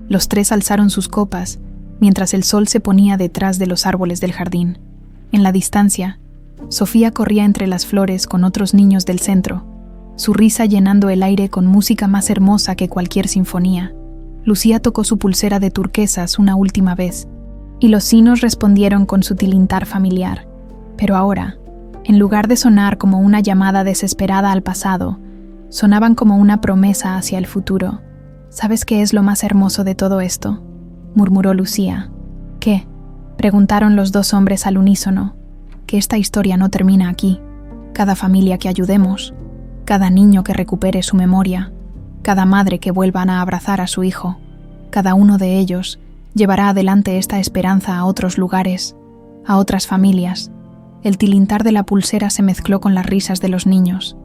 Los 3 alzaron sus copas, mientras el sol se ponía detrás de los árboles del jardín. En la distancia, Sofía corría entre las flores con otros niños del centro, su risa llenando el aire con música más hermosa que cualquier sinfonía. Lucía tocó su pulsera de turquesas una última vez, y los sinos respondieron con su tilintar familiar. Pero ahora, en lugar de sonar como una llamada desesperada al pasado, sonaban como una promesa hacia el futuro. ¿Sabes qué es lo más hermoso de todo esto?, murmuró Lucía. ¿Qué?, preguntaron los 2 hombres al unísono. Que esta historia no termina aquí. Cada familia que ayudemos, cada niño que recupere su memoria, cada madre que vuelvan a abrazar a su hijo, cada uno de ellos llevará adelante esta esperanza a otros lugares, a otras familias. El tilintar de la pulsera se mezcló con las risas de los niños,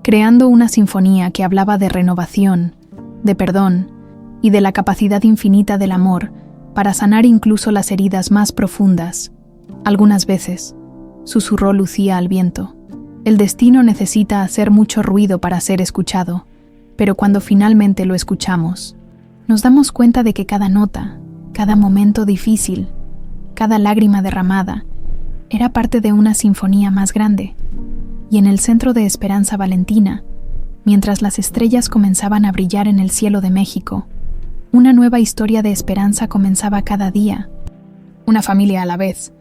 creando una sinfonía que hablaba de renovación, de perdón y de la capacidad infinita del amor para sanar incluso las heridas más profundas. Algunas veces, susurró Lucía al viento, el destino necesita hacer mucho ruido para ser escuchado, pero cuando finalmente lo escuchamos, nos damos cuenta de que cada nota, cada momento difícil, cada lágrima derramada, era parte de una sinfonía más grande. Y en el centro de Esperanza Valentina, mientras las estrellas comenzaban a brillar en el cielo de México, una nueva historia de esperanza comenzaba cada día, una familia a la vez,